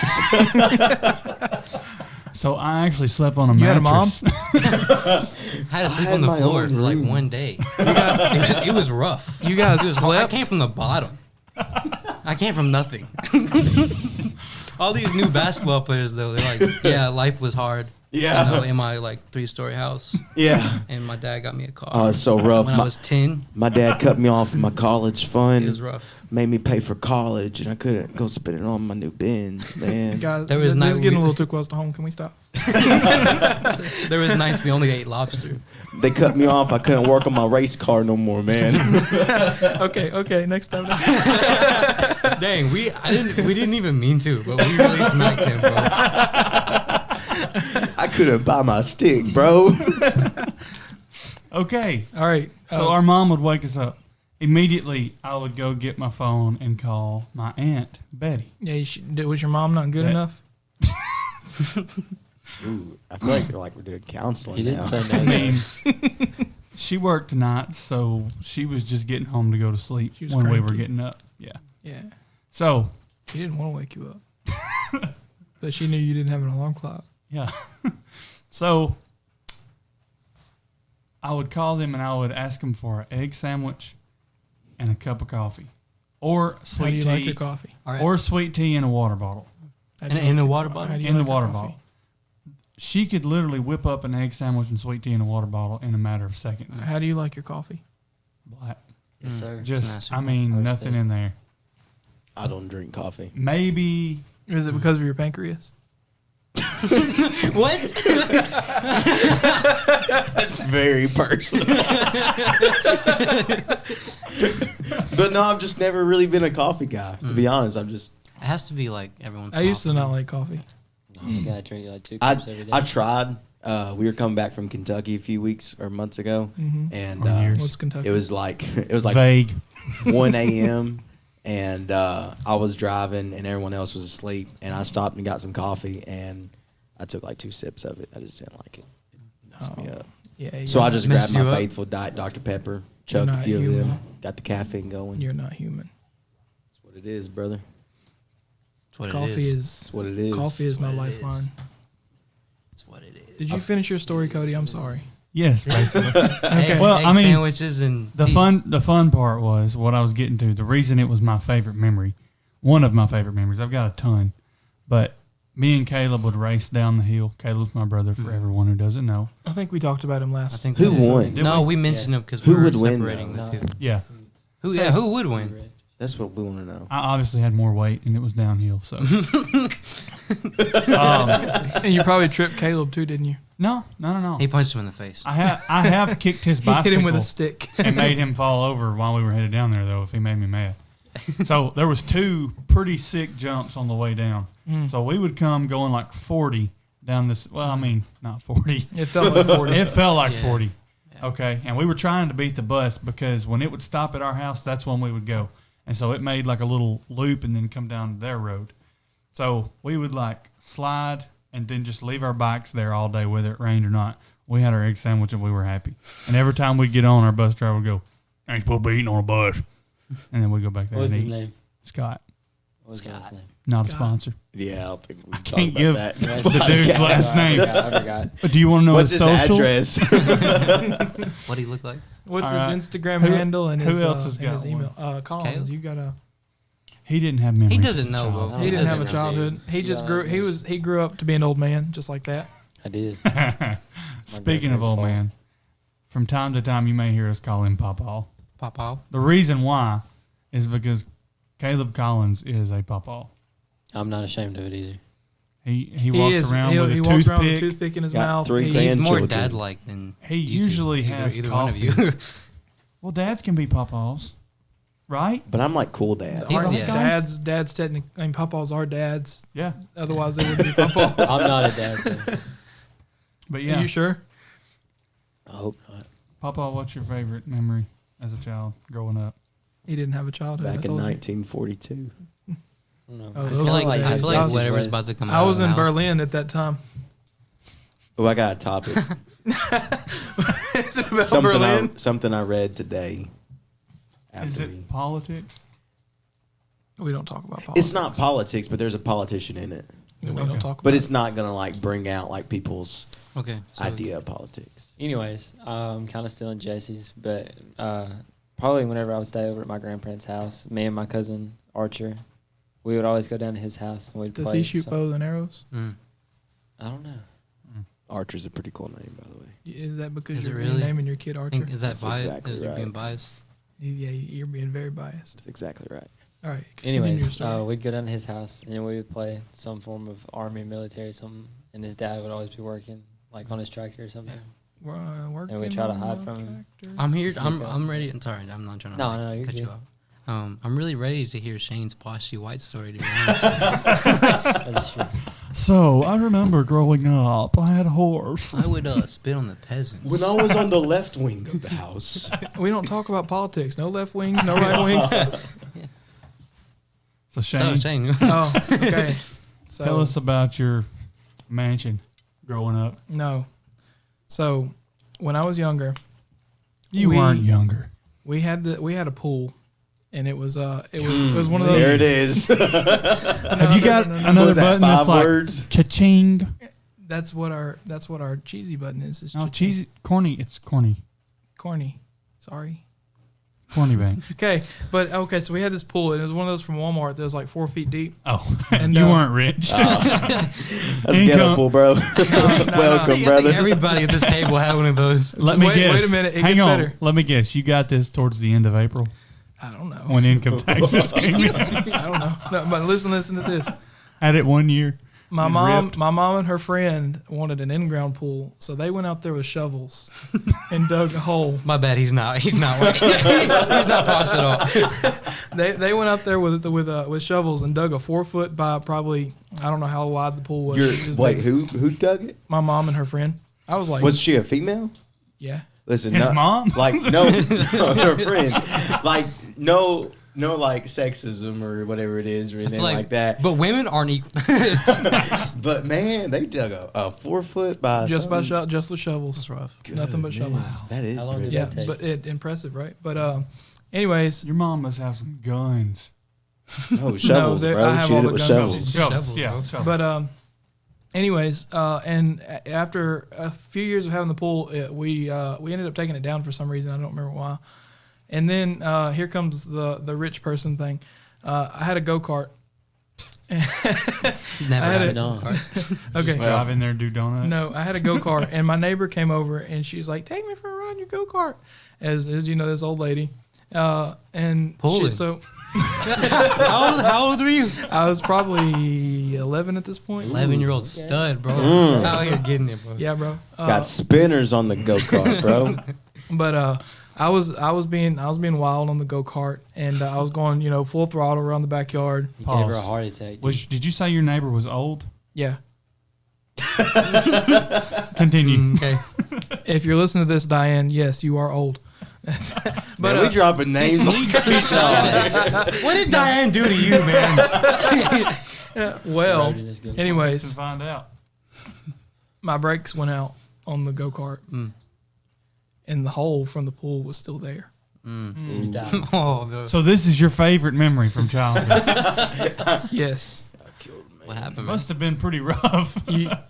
So I actually slept on a You had a mattress. I had to sleep had on the my floor own for like room. one day. it was rough. You guys It was hard. I slept? came from the bottom. I came from nothing. All these new basketball players, though, they're like, yeah, life was hard. Yeah. In my like 3-story house, Yeah. and my dad got me a car. Oh, it's so rough. When I was 10, My dad cut me off of my college fund. it was rough. Made me pay for college, and I couldn't go spend it on my new Benz, man. Guys, There was this night is getting a we- little too close to home. Can we stop? There was nights we only ate lobster. They cut me off. I couldn't work on my race car no more, man. Okay, next time. Dang, we didn't even mean to, but we really smacked him, bro. I couldn't buy my stick, bro. Okay. All right. So our mom would wake us up. Immediately, I would go get my phone and call my aunt, Betty. Yeah, was your mom not good That- enough? Ooh, I feel like we're doing counseling He didn't now. say no. I mean, she worked nights, so she was just getting home to go to sleep She was when we were cranky. getting up. Yeah. Yeah. So, She didn't want to wake you up. But she knew you didn't have an alarm clock. yeah. So, I would call them and I would ask them for an egg sandwich and a cup of coffee. Or How do sweet you tea. like your coffee? All right. Or sweet tea in a water bottle. How do you In like a your- water bottle? how do you In the like your water coffee? bottle. She could literally whip up an egg sandwich and sweet tea in a water bottle in a matter of seconds. How do you like your coffee? Black. Yes, sir. Just, nice. I mean, Roasted. nothing in there. I don't drink coffee. Maybe Is it because of your pancreas? What? That's very personal. But no, I've just never really been a coffee guy. To be honest, I'm just. It has to be like everyone's. I used to not like coffee. You gotta drink like 2 cups every day. I tried. We were coming back from Kentucky a few weeks or months ago, Mhm. and Or years. What's Kentucky? it was like vague. 1 a.m. and I was driving and everyone else was asleep, and I stopped and got some coffee, and I took like 2 sips of it. I just didn't like it. It messed me Oh, up. yeah. So I just Messed grabbed my you up? faithful Diet Dr. Pepper, chugged a not few of human. them, got the caffeine going. You're not human. That's what it is, brother. That's what Coffee it is. is That's what it is. coffee is my what it is. lifeline. That's what it is. Did you finish your story, Cody? I'm sorry. Yes, basically. Eggs, Well, egg I mean, sandwiches and the tea. fun part was what I was getting to. The reason it was my favorite memory, one of my favorite memories. I've got a ton, but me and Caleb would race down the hill. Caleb's my brother, for everyone who doesn't know. I think we talked about him last. I think Who we did. won? No, we mentioned him because we Who were would win, separating though? the two. Yeah, Who would win? That's what we want to know. I obviously had more weight and it was downhill. So, And you probably tripped Caleb too, didn't you? no. He punched him in the face. I have kicked his You hit bicycle him with a stick. and made him fall over while we were headed down there, though, if he made me mad. So there was 2 pretty sick jumps on the way down. So we would come going like 40 down this. Well, I mean, not 40. It felt like 40. It felt like Yeah. 40. Okay. And we were trying to beat the bus because when it would stop at our house, that's when we would go. And so it made like a little loop and then come down their road. So we would like slide and then just leave our bikes there all day, whether it rained or not. We had our egg sandwich and we were happy. And every time we'd get on, our bus driver would go, "Ain't supposed to be eating on a bus." And then we'd go back there What was and his eat. name? Scott. What was his name? Not a Scott. sponsor. Yeah, I don't think we talked Can't about give that. the dude's last name. I forgot. But do you want to know What's his his social? address? What do you look like? What's All his right. Instagram Who- handle and who his, else has and got his email? Collins, Caleb? you got a. He didn't have memories. He doesn't as a know, child. bro. He didn't have a doesn't childhood. He just Yeah, grew. He grew up to be an old man, just like that. I did. Speaking of grandparents' old fault. man, from time to time you may hear us call him Pawpaw. Pawpaw. The reason why is because Caleb Collins is a Pawpaw. I'm not ashamed of it either. He walks around He with a walks around with a toothpick. toothpick in his Got mouth. three He- grand- He's more Grandchildren. dad-like than He you two. usually has either one of coffee. you. Well, dads can be Pawpaws, right? But I'm like cool dad. He's- our yeah. dads technically. I mean, Papaws are dads. Yeah. Otherwise, they wouldn't be Papaws. I'm not a dad. Though. But Are yeah, you sure? I hope not. Pawpaw, what's your favorite memory as a child growing up? He didn't have a childhood. Back I in told you. 1942. I don't know. Oh, I those feel were like, the I days. feel I like was- whatever's about to come out. I was of in the mouth. Berlin at that time. Oh, I got a topic. Is it about Berlin? Something I read today. Is After we- it politics? We don't talk about politics. It's not politics, but there's a politician in it. We Okay. don't talk about But it's not gonna like bring out like people's Okay. So idea of politics. Anyways, I'm kind of still in Jesse's, but probably whenever I would stay over at my grandparents' house, me and my cousin Archer, we would always go down to his house and we'd Does play. he shoot some- bows and arrows? I don't know. Archer's a pretty cool name, by the way. Is that because Is it you're really? naming your kid Archer? Is that That's biased? exactly Is it being right. biased? Yeah, you're being very biased. That's exactly right. All right. continue your Anyways, story. we'd go down to his house and we would play some form of army, military, something. And his dad would always be working, like on his tractor or something. We're, working and we try to on hide the from him. tractor. I'm here. So I'm you go. I'm ready. I'm sorry. I'm not trying to No, you're cut you good. off. I'm really ready to hear Shane's Poshy White story. To be honest. That's true. So I remember growing up, I had a horse. I would spit on the peasants. When I was on the left wing of the house, We don't talk about politics. No left wings, no right wings. So So Shane, Shane, Oh, okay. So tell us about your mansion growing up. no. So when I was younger, You We- weren't younger. we had a pool, and it was one of those. there it is. Have you got no. What another was that, button that's 5 like words? cha-ching? That's what our cheesy button is. No, cheesy, corny. It's corny. Corny. Sorry. Corny bank. Okay, but okay. So we had this pool, and it was one of those from Walmart that was like 4 feet deep. Oh, And, you uh, weren't rich. That's Income. gettable, bro. no. Welcome, I think brother. everybody at this table had one of those. Let me wait- guess. wait a minute, it Hang gets on. better. Let me guess. You got this towards the end of April I don't know. when income taxes came in. I don't know. No, but listen to this. Had it 1 year. My And mom, ripped. my mom and her friend wanted an in-ground pool, so they went out there with shovels and dug a hole. My bad. He's not. He's not. He's not posh at all. They went out there with shovels and dug a 4 foot by probably, I don't know how wide the pool was. It was Wait, big. who dug it? My mom and her friend. I was like, Was she a female? yeah. Listen, His no, mom? like no, her friend, like no, like sexism or whatever it is or I anything feel like that. But women aren't equal. But man, they dug a 4 foot by Just by something. just with shovels. That's rough. Nothing but shovels. That is How long pretty. did Yeah, that take? but impressive, right? But anyways, Your mom must have some guns. Oh, shovels, they- bro. I have She all did the it with guns. shovels. Shovels, yeah. bro. Shovels. but anyways, and after a few years of having the pool, we ended up taking it down for some reason. I don't remember why. And then here comes the rich person thing. I had a go-kart. Never I had had it- a No. Okay. Drive in there, do donuts. No, I had a go-kart, and my neighbor came over, and she's like, "Take me for a ride in your go-kart," as you know, this old lady. And Pull it. so How old were you? I was probably 11 at this point. 11-year-old stud, bro. Out here getting it, bro. Yeah, bro. Got spinners on the go kart, bro. But I was being wild on the go kart, and I was going full throttle around the backyard. You gave her a Pause. heart attack. Did you say your neighbor was old? Yeah. Continue. Okay. If you're listening to this, Diane, yes, you are old. But But we dropping names. What did Diane do to you, man? well, Road in his go-kart. anyways, Let's find out. my brakes went out on the go kart, and the hole from the pool was still there. She died. Oh, bro. So this is your favorite memory from childhood. Yes. What happened, man? Must have been pretty rough.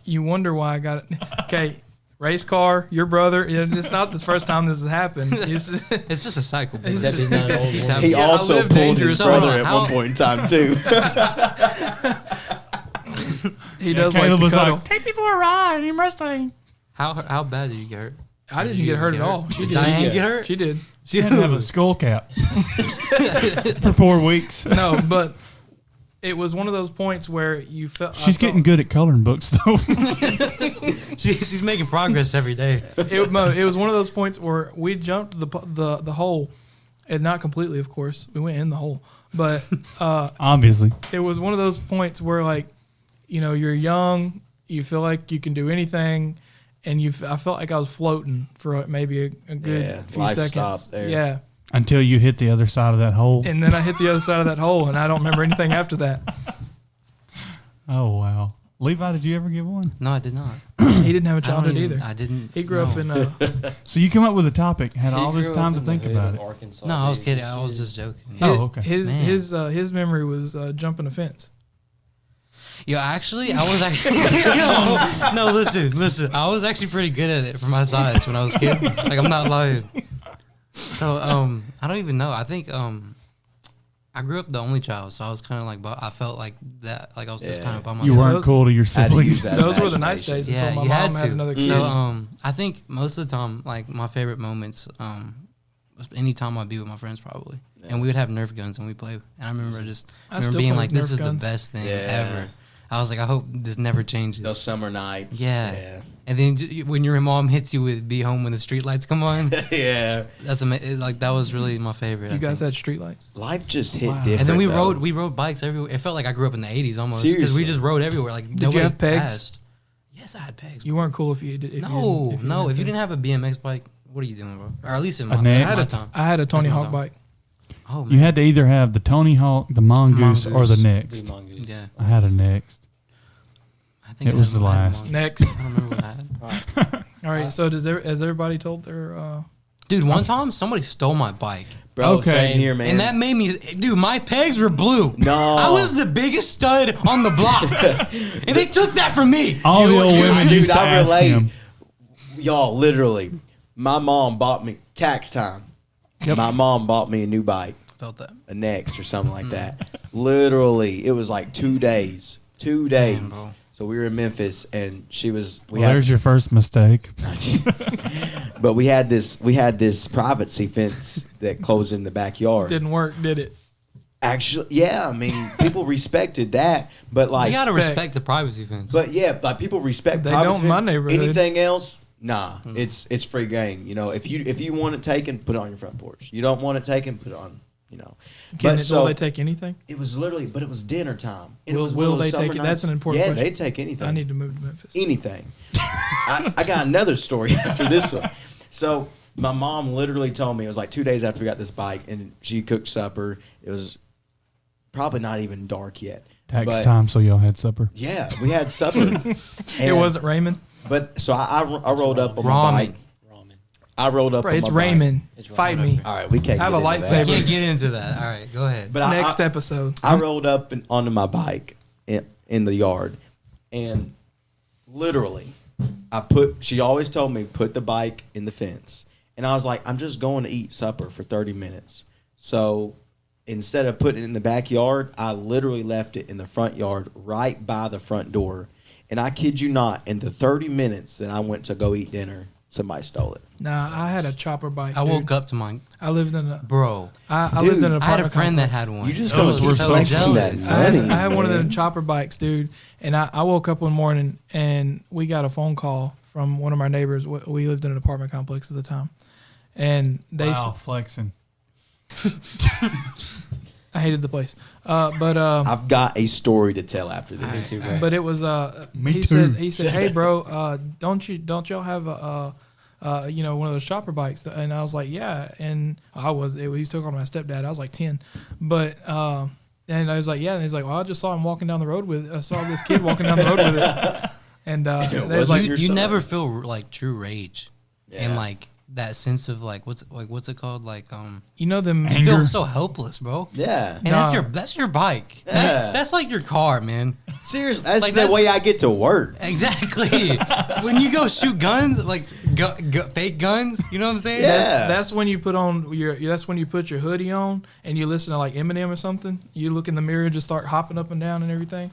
You wonder why I got it. Okay, race car, your brother. It's not the first time this has happened. It's just a cycle. Bro. Except he's not an old Keeps one. He happening. I also live pulled his dangerous. brother So, at how- one point in time too. He does Caleb like was to cuddle. like, "Take me for a ride in your Mustang." How bad did you get hurt? I didn't get hurt at all. She Did did. Diane get hurt? She did. She had to have a skull cap for 4 weeks. No, but it was one of those points where you felt. She's getting good at coloring books, though. She's making progress every day. It was one of those points where we jumped the hole, and not completely, of course. We went in the hole, but Obviously. it was one of those points where, like, you're young, you feel like you can do anything, and I felt like I was floating for maybe a good few life seconds. stopped there. Yeah, Until you hit the other side of that hole. and then I hit the other side of that hole, and I don't remember anything after that. Oh, wow. Levi, did you ever get one? No, I did not. He didn't have a I don't childhood even- either. I didn't. He grew up in So you come up with a topic, had all He this grew time up to in the think hood about of it. Arkansas. No, I was He kidding. I was just joking. Oh, okay. His memory was jumping a fence. Yo, actually, I was actually no. Listen. I was actually pretty good at it for my size when I was a kid. Like, I'm not lying. So I don't even know. I think I grew up the only child, so I was kind of like, I felt like that, like I was just kind of by myself. You weren't cool to your Had to use siblings. that Those were the nice imagination. days until Yeah, my you had mom had to. another kid. So I think most of the time, like my favorite moments, was anytime I'd be with my friends probably, and we would have Nerf guns and we play. And I remember still being play like, with this Nerf is guns. the best thing Yeah. ever. I was like, I hope this never changes. Those summer nights. Yeah. And then when your mom hits you with "Be home when the street lights come on," Yeah. that's like that was really my favorite. You I guys think. had streetlights. Life just hit Wow. different. And then though. we rode bikes everywhere. It felt like I grew up in the '80s almost because Seriously. we just rode everywhere. Like Did you have pegs? Passed. Yes, I had pegs. You weren't cool if you did. If No, you no. had If you didn't things. have a BMX bike, what are you doing, bro? Or at least in A my, next. I had that's a, my time. I had a Tony That's my Hawk time. bike. Oh man. You had to either have the Tony Hawk, the Mongoose, or the Mongoose. Next. Mongoose. Yeah, I had a Next. I think It I was had the one. I had last. one. Next. I don't remember what I had. All right. So has everybody told their? Dude, one time somebody stole my bike, Bro, Okay. same here, man. and that made me. Dude, my pegs were blue. No. I was the biggest stud on the block, and they took that from me. All the old women Dude, used to I ask relate. him. Y'all, literally, my mom bought me tax time. My mom bought me a new bike, Felt that. a Next or something like that. Literally, it was like 2 days. 2 days. Damn, bro. So we were in Memphis, and she was. Well, there's your first mistake. But we had this privacy fence that closed in the backyard. Didn't work, did it? Actually, yeah, I mean, people respected that, but like, You gotta respect. respect the privacy fence. but yeah, like people respect. They privacy don't in my fence. neighborhood. Anything else? Nah, it's free game. You know, if you want it taken, put it on your front porch. You don't want it taken, put it on. You know, Will so they take anything? it was literally, but it was dinner time. And it Will- was will one of they those take summer it? That's nights. an important Yeah, question. they take anything. I need to move to Memphis. Anything. I got another story after this one. So my mom literally told me, it was like 2 days after we got this bike, and she cooked supper. It was probably not even dark yet. Tax But, time, so y'all had supper. Yeah, we had supper. It And- wasn't Raymond. But so I rolled up on my Ramen. bike. Ramen. I rolled up Bro, on it's my bike. Raymond. It's Fight Raymond. me. All right, we can't I have get a into that. lightsaber. Can't get into that. All right, go ahead. But Next episode. I rolled up onto my bike in the yard, and literally, she always told me, put the bike in the fence. And I was like, I'm just going to eat supper for 30 minutes. So instead of putting it in the backyard, I literally left it in the front yard right by the front door. And I kid you not, in the 30 minutes that I went to go eat dinner, somebody stole it. Nah, I had a chopper bike. I dude. woke up to mine, I lived in a. bro. I Dude, lived in an I had a apartment friend that complex. had one. You just I gotta was we're so flexing that jealous. money. I had one of them man. chopper bikes, dude, and I woke up one morning and we got a phone call from one of our neighbors. We lived in an apartment complex at the time, and they. Wow, flexing. I hated the place, but I've got a story to tell after this. All right. but it was Me he too. said hey bro, don't y'all have a one of those chopper bikes? And I was like, yeah, and he was took on my stepdad. I was like 10, but and I was like, yeah, and he's like, well, I just saw him walking down the road I saw this kid walking down the road with it, and they was wasn't like, your You son. never feel like true rage, Yeah. and like that sense of what's it called? Like you know them. you Anger. feel so helpless, bro. Yeah. And Nah. that's your bike. Yeah. That's like your car, man. Seriously, that's Like, the that's- way I get to work. Exactly. When you go shoot guns, like fake guns, you know what I'm saying? Yeah. That's when you put on that's when you put your hoodie on and you listen to like Eminem or something. You look in the mirror and just start hopping up and down and everything.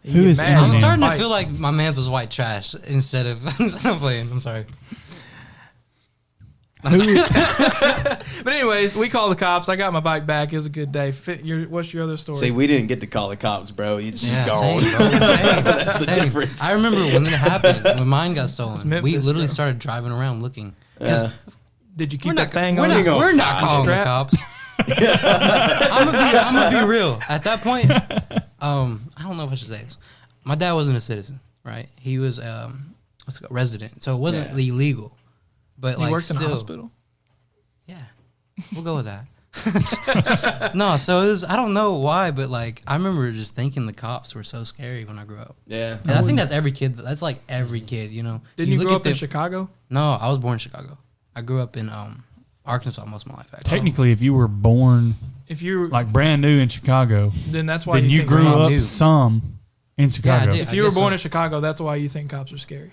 And Who you get is mad Eminem? I'm and starting to fight. feel like my man's was white trash instead of. I'm playing. I'm sorry. But anyways, we called the cops. I got my bike back. It was a good day. What's your other story? See, we didn't get to call the cops, bro. You just Yeah, gone. same, bro. Same, That's the same. difference. I remember when it happened, when mine got stolen. Memphis, We literally bro. started driving around looking. 'Cause Did you we're keep not, that thing we're on? not, you? we're not calling the Strap? cops. I'm gonna be real. At that point, I don't know if I should say this. My dad wasn't a citizen, right? He was what's it called, resident, so it wasn't illegal. But He like worked in still, a hospital. yeah, we'll go with that. No, so it was. I don't know why, but like I remember just thinking the cops were so scary when I grew up. Yeah. And I think that's every kid. That's like every kid, you know. Didn't you look grow at up in them- Chicago? No, I was born in Chicago. I grew up in Arkansas most of my life. Actually. Technically, if you were born If you like brand new in Chicago, then that's why then you you think grew cops- up New. some in Chicago. did. If I you were guess born so. in Chicago, that's why you think cops are scary.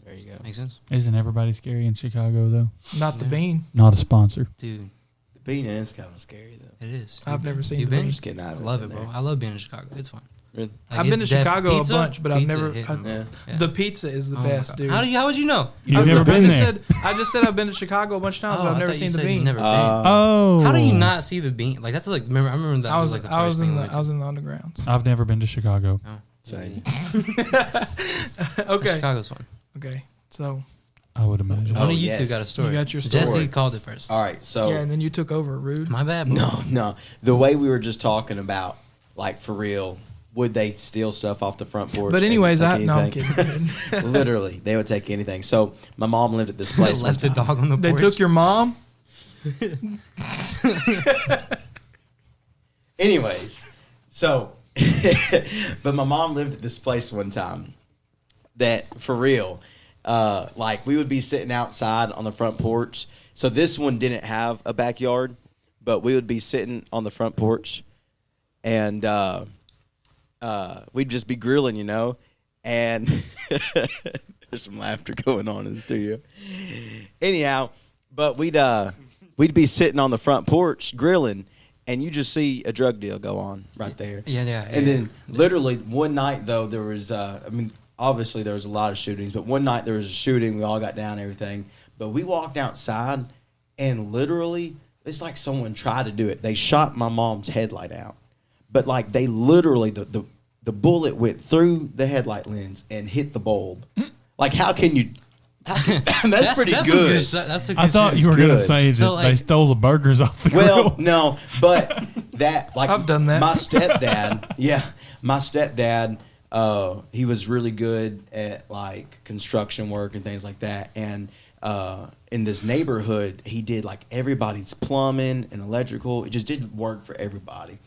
There you go. Makes sense, Isn't everybody scary in Chicago though? Not the bean. Not a sponsor. dude. The bean is kind of scary, though. It is. I've never seen You the been? bean. Just getting out I of it. love it, bro. I love being in Chicago. It's fun. Really? Like, I've been to it's def- Chicago pizza- a bunch, but I've pizza never. hitting, bro. Yeah. Yeah. The pizza is the Oh my best, God. dude. How would you know? You've never been there. I just said I've been to Chicago a bunch of times, Oh, but I I've never thought seen you the said you've bean. never been. Oh, How do you not see the bean? Like that's like I remember that I was like the I was first in thing the I was in the undergrounds. I've never been to Chicago. Same. Okay, Chicago's fun. okay. So I would imagine. One Oh, of you yes. two got a story. You got your Jesse story. called it first. All right, so yeah, and then you took over. Rude. My bad. Bro. no. The way we were just talking about, like for real, would they steal stuff off the front porch? But and anyways, take I'm anything? kidding. Literally, they would take anything. So my mom lived at this place. one Left the time. dog on the They porch. took your mom. Anyways, so, but my mom lived at this place one time that, for real, like we would be sitting outside on the front porch. So this one didn't have a backyard, but we would be sitting on the front porch and we'd just be grilling, you know, and there's some laughter going on in the studio. Anyhow, but we'd be sitting on the front porch grilling, and you just see a drug deal go on right there. Yeah. And then literally one night though there was obviously there was a lot of shootings, but one night there was a shooting. We all got down and everything, but we walked outside and literally it's like someone tried to do it. They shot my mom's headlight out, but like they literally the bullet went through the headlight lens and hit the bulb. Like how can you? That's pretty good. That's a good I thought shit. you were going to good. say that So, like- they stole the burgers off the Well, grill. no, but that like I've done that. My stepdad, my stepdad, he was really good at like construction work and things like that. And in this neighborhood, he did like everybody's plumbing and electrical. It just did work for everybody.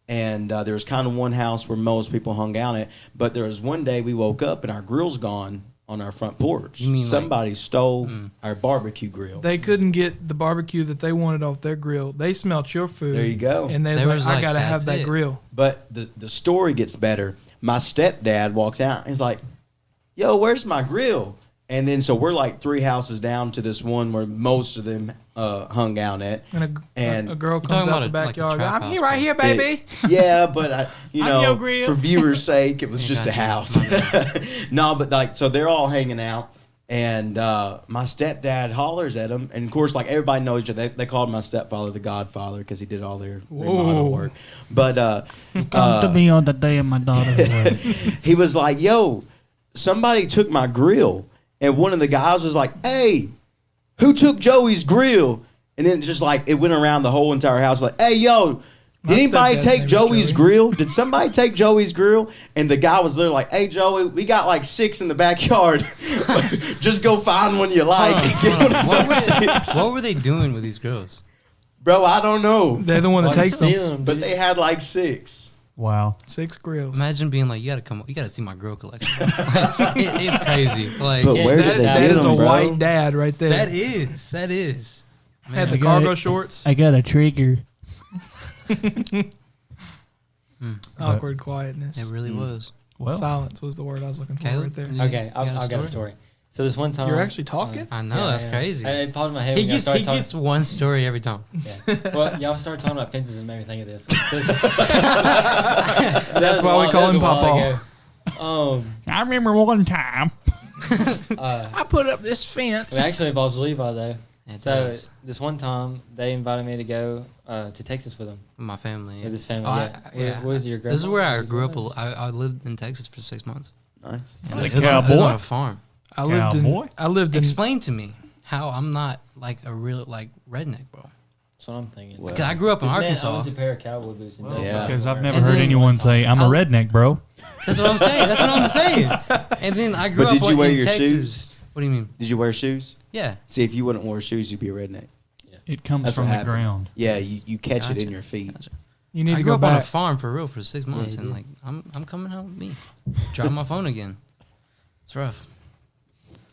And there was kind of one house where most people hung out at, but there was one day we woke up and our grill's gone on our front porch. You mean like- somebody stole our barbecue grill? They couldn't get the barbecue that they wanted off their grill. They smelt your food. There you go. And they They was was like, I like, gotta have "That's that it." grill. But the story gets better. My stepdad walks out and he's like, yo, where's my grill? And then so we're like 3 houses down to this one where most of them hung out at. And a girl You're comes talking out the about like a backyard. trap I'm house, here, right bro. here, baby. Yeah, but I'm your know, grill. for viewers' sake, it was Yeah, just a gotcha. house. My bad. No, but like, so they're all hanging out, and my stepdad hollers at them, and of course, like everybody knows each other. They called my stepfather the Godfather because he did all their remodel work. But Come to me on the day of my daughter's wedding. he was like, "Yo, somebody took my grill," and one of the guys was like, "Hey, who took Joey's grill?" And then just like it went around the whole entire house, like, "Hey, yo, My did anybody stepdad's take name is Joey's Joey. grill? Did somebody take Joey's grill?" And the guy was literally like, "Hey, Joey, we got like 6 in the backyard. Just go find one you like." and get one of What those were, they, 6." what were they doing with these girls? Bro, I don't know, They're the one that takes them. but they had like 6. Wow. 6 grills. Imagine being like, you gotta see my grill collection. It's crazy. Like But where did That, they that get is a them, bro? white dad right there. that is. Had the I got cargo it. shorts. I got a trigger. Awkward quietness. It really was. Well, Silence was the word I was looking for Caleb, right there. you- Okay, you got I've got a story. So this one time You're actually talking? I know, that's crazy. It popped in my head. He when y'all gets started talking. he gets one story every time. Yeah. Well, y'all started talking about fences and made me think of this. That's why we call him Papa. I remember one time. I put up this fence. It actually involves Levi though. It So does. this one time they invited me to go to Texas with them My family. with his family. Oh, yeah. What was your grandma? This is where I Was it grew up. grandma's? I lived in Texas for 6 months. Nice. Like It was on cowboy? a farm. I lived Cowboy? in. I lived in. Explain to me how I'm not like a real like redneck, bro. That's what I'm thinking. Well, Because I grew up in This man Arkansas. owns a pair of cowboy boots. And doesn't yeah. know Because where I've it never is. heard then- anyone say, I'm a I'll- redneck, bro. That's what I'm saying. That's what I'm saying. And then I grew But up did you wear in your Texas. shoes? What do you mean? Did you wear shoes? Yeah. See, if you wouldn't wear shoes, you'd be a redneck. It comes That's from what the happened. ground. Yeah, you catch it Gotcha. in your feet. Gotcha. You need I to grew go up on a back. farm for real for 6 months, you and did. like I'm coming home with me. Drop my phone again. It's rough.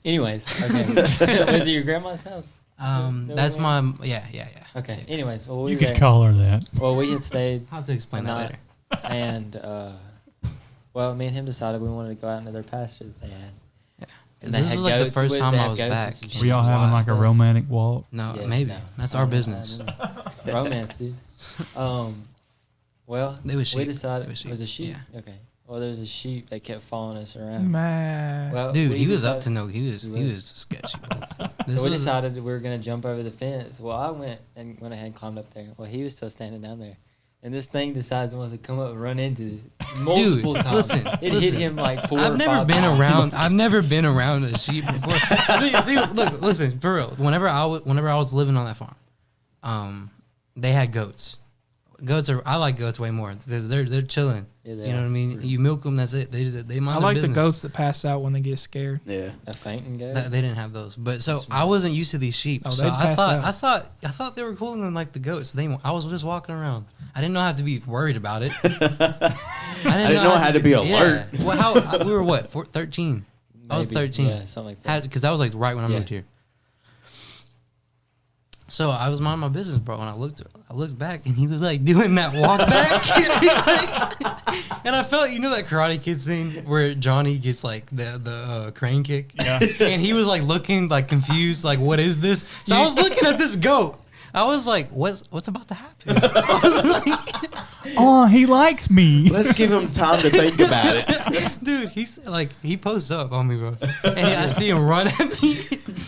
Anyways, okay. Was it your grandma's house? No That's way. my yeah. Okay. Anyways, well, we You were could there. call her that. Well, we had stayed, I'll have to explain that Not- later. and well, me and him decided we wanted to go out into their pasture that they had. Yeah. And 'Cause they this had was like the goats first with- time they I had was goats and back. some Were y'all sheep having and like a stuff. romantic walk? No, Yeah, maybe no. that's our business. Romance, dude. Well, They was we sheep. decided They was it was a sheep, sheep. yeah. Okay. Well, there was a sheep that kept following us around. Man. Well, Dude, we he was up decided- to no. He was He was. sketchy. So we decided we were going to jump over the fence. Well, I went ahead and climbed up there. Well, he was still standing down there. And this thing decides it wants to come up and run into this multiple times. listen, it hit listen. him like 4 or I've never 5 been times. around. I've never been around a sheep before. see, look, listen, for real. Whenever I was living on that farm, they had goats. I like goats way more because they're chilling. Yeah, they You know are. what I mean? You milk them, that's it. They mind I their like the business. goats that pass out when they get scared. Yeah. A fainting goat? They didn't have those, but so I wasn't used to these sheep. Oh, so they'd I pass out. thought they were cooler than like the goats. I was just walking around. I didn't know how to be worried about it. I didn't know I had to be alert. Yeah. Well, we were what? 13. I was Maybe. 13. Yeah, something like that. Because that was like right when I Yeah. moved here. So I was minding my business, bro, and I looked back, and he was like doing that walk back, and I felt, you know, that Karate Kid scene where Johnny gets like the crane kick, Yeah. and he was like looking like confused, like what is this? So I was looking at this goat. I was like, what's about to happen? I was like, Oh, he likes me. Let's give him time to think about it. dude, he's like, he posts up on me, bro, and I see him run at me,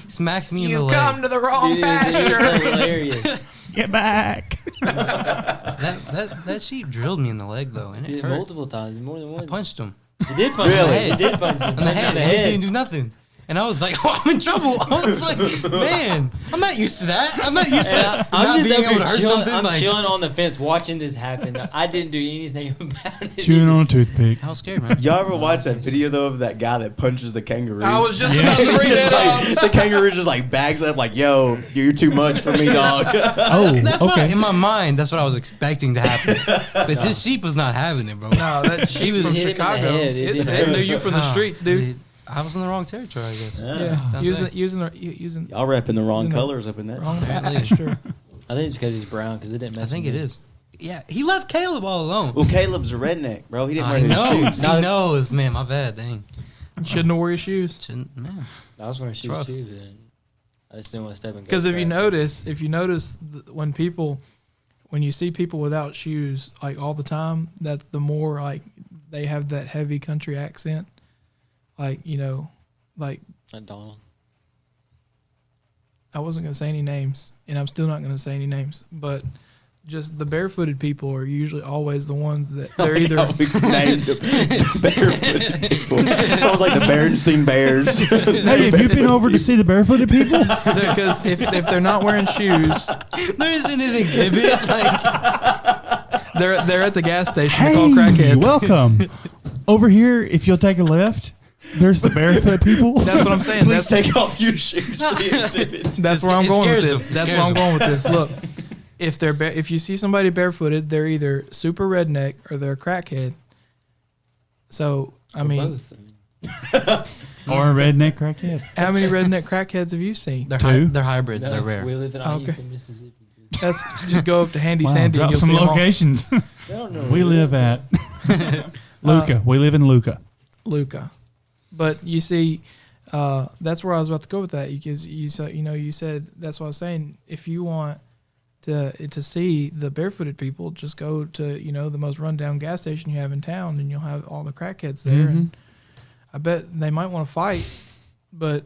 smacks me in the You've leg. come to the wrong Dude, it was pasture. hilarious. Get back. That sheep drilled me in the leg though, and it Dude, hurt. multiple times, more than I once. punched him He did punch Really? him. He did punch him. in the head, In the and he head. didn't do nothing. And I was like, oh, I'm in trouble. I was like, man, I'm not used to that. I'm not used to And I'm not just being over able to hurt chilling, something. I'm like, chilling on the fence watching this happen. I didn't do anything about it. Chewing on a toothpick. I was scared, man. Y'all ever watch that video though of that guy that punches the kangaroo? I was just Yeah. about to bring Just that like, up. the kangaroo just like bags up like, yo, you're too much for me, dog. Oh, That's what okay. in my mind. That's what I was expecting to happen. But this sheep was not having it, bro. No, that sheep was- from hit him in the Chicago. head. It knew you from the Oh, streets, dude. I was in the wrong territory, I guess. Yeah, That's using right. using Y'all repping the wrong Isn't it- colors up in that. wrong Apparently. pasture. I think it's because he's brown because it didn't I match. think it is. Yeah, he left Caleb all alone. Well, Caleb's a redneck, bro. He didn't I wear his know. shoes. He knows, man. My bad. Dang. You shouldn't have wore your shoes. Shouldn't, man. I was wearing shoes rough. too, but I just didn't want to step in. Because if you notice, when you see people without shoes like all the time, that's the more like they have that heavy country accent, like like Donald. I wasn't gonna say any names, and I'm still not gonna say any names, but just the barefooted people are usually always the ones that they're either We named the barefooted people. Sounds like the Berenstein Bears. Hey, have you been over to see the barefooted people? because if they're not wearing shoes, There isn't an exhibit. Like, they're at the gas station. Hey, They call crackheads. welcome. Over here, if you'll take a left, there's the barefoot people. That's what I'm saying. Please That's take off your shoes for the exhibit. That's where I'm It going with scares this. them. It That's scares where I'm them. going with this. Look, if you see somebody barefooted, they're either super redneck or they're a crackhead. So I mean, Or a redneck crackhead. how many redneck crackheads have you seen? they're Two. they're hybrids. They're rare. We live in Okay. Iuka, Mississippi. That's just go up to Handy Wow, Sandy and drop you'll some see 'em all. locations. They don't know We live at Luca. We live in Luca. Luca. But you see, that's where I was about to go with that because you said that's what I was saying. If you want to see the barefooted people, just go to the most rundown gas station you have in town, and you'll have all the crackheads there. Mm-hmm. And I bet they might want to fight, but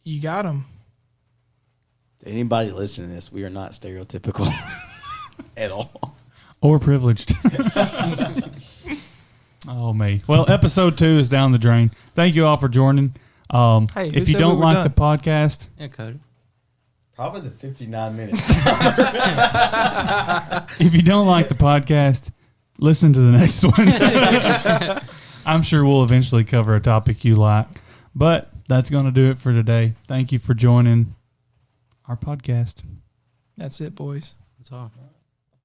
you got them. Anybody listening to this, we are not stereotypical at all. Or privileged. Oh, me. Well, episode 2 is down the drain. Thank you all for joining. Hey, who if you said don't we were like the done? podcast, Yeah, Cody. Probably the 59 minutes. if you don't like the podcast, listen to the next one. I'm sure we'll eventually cover a topic you like. But that's going to do it for today. Thank you for joining our podcast. That's it, boys. That's all.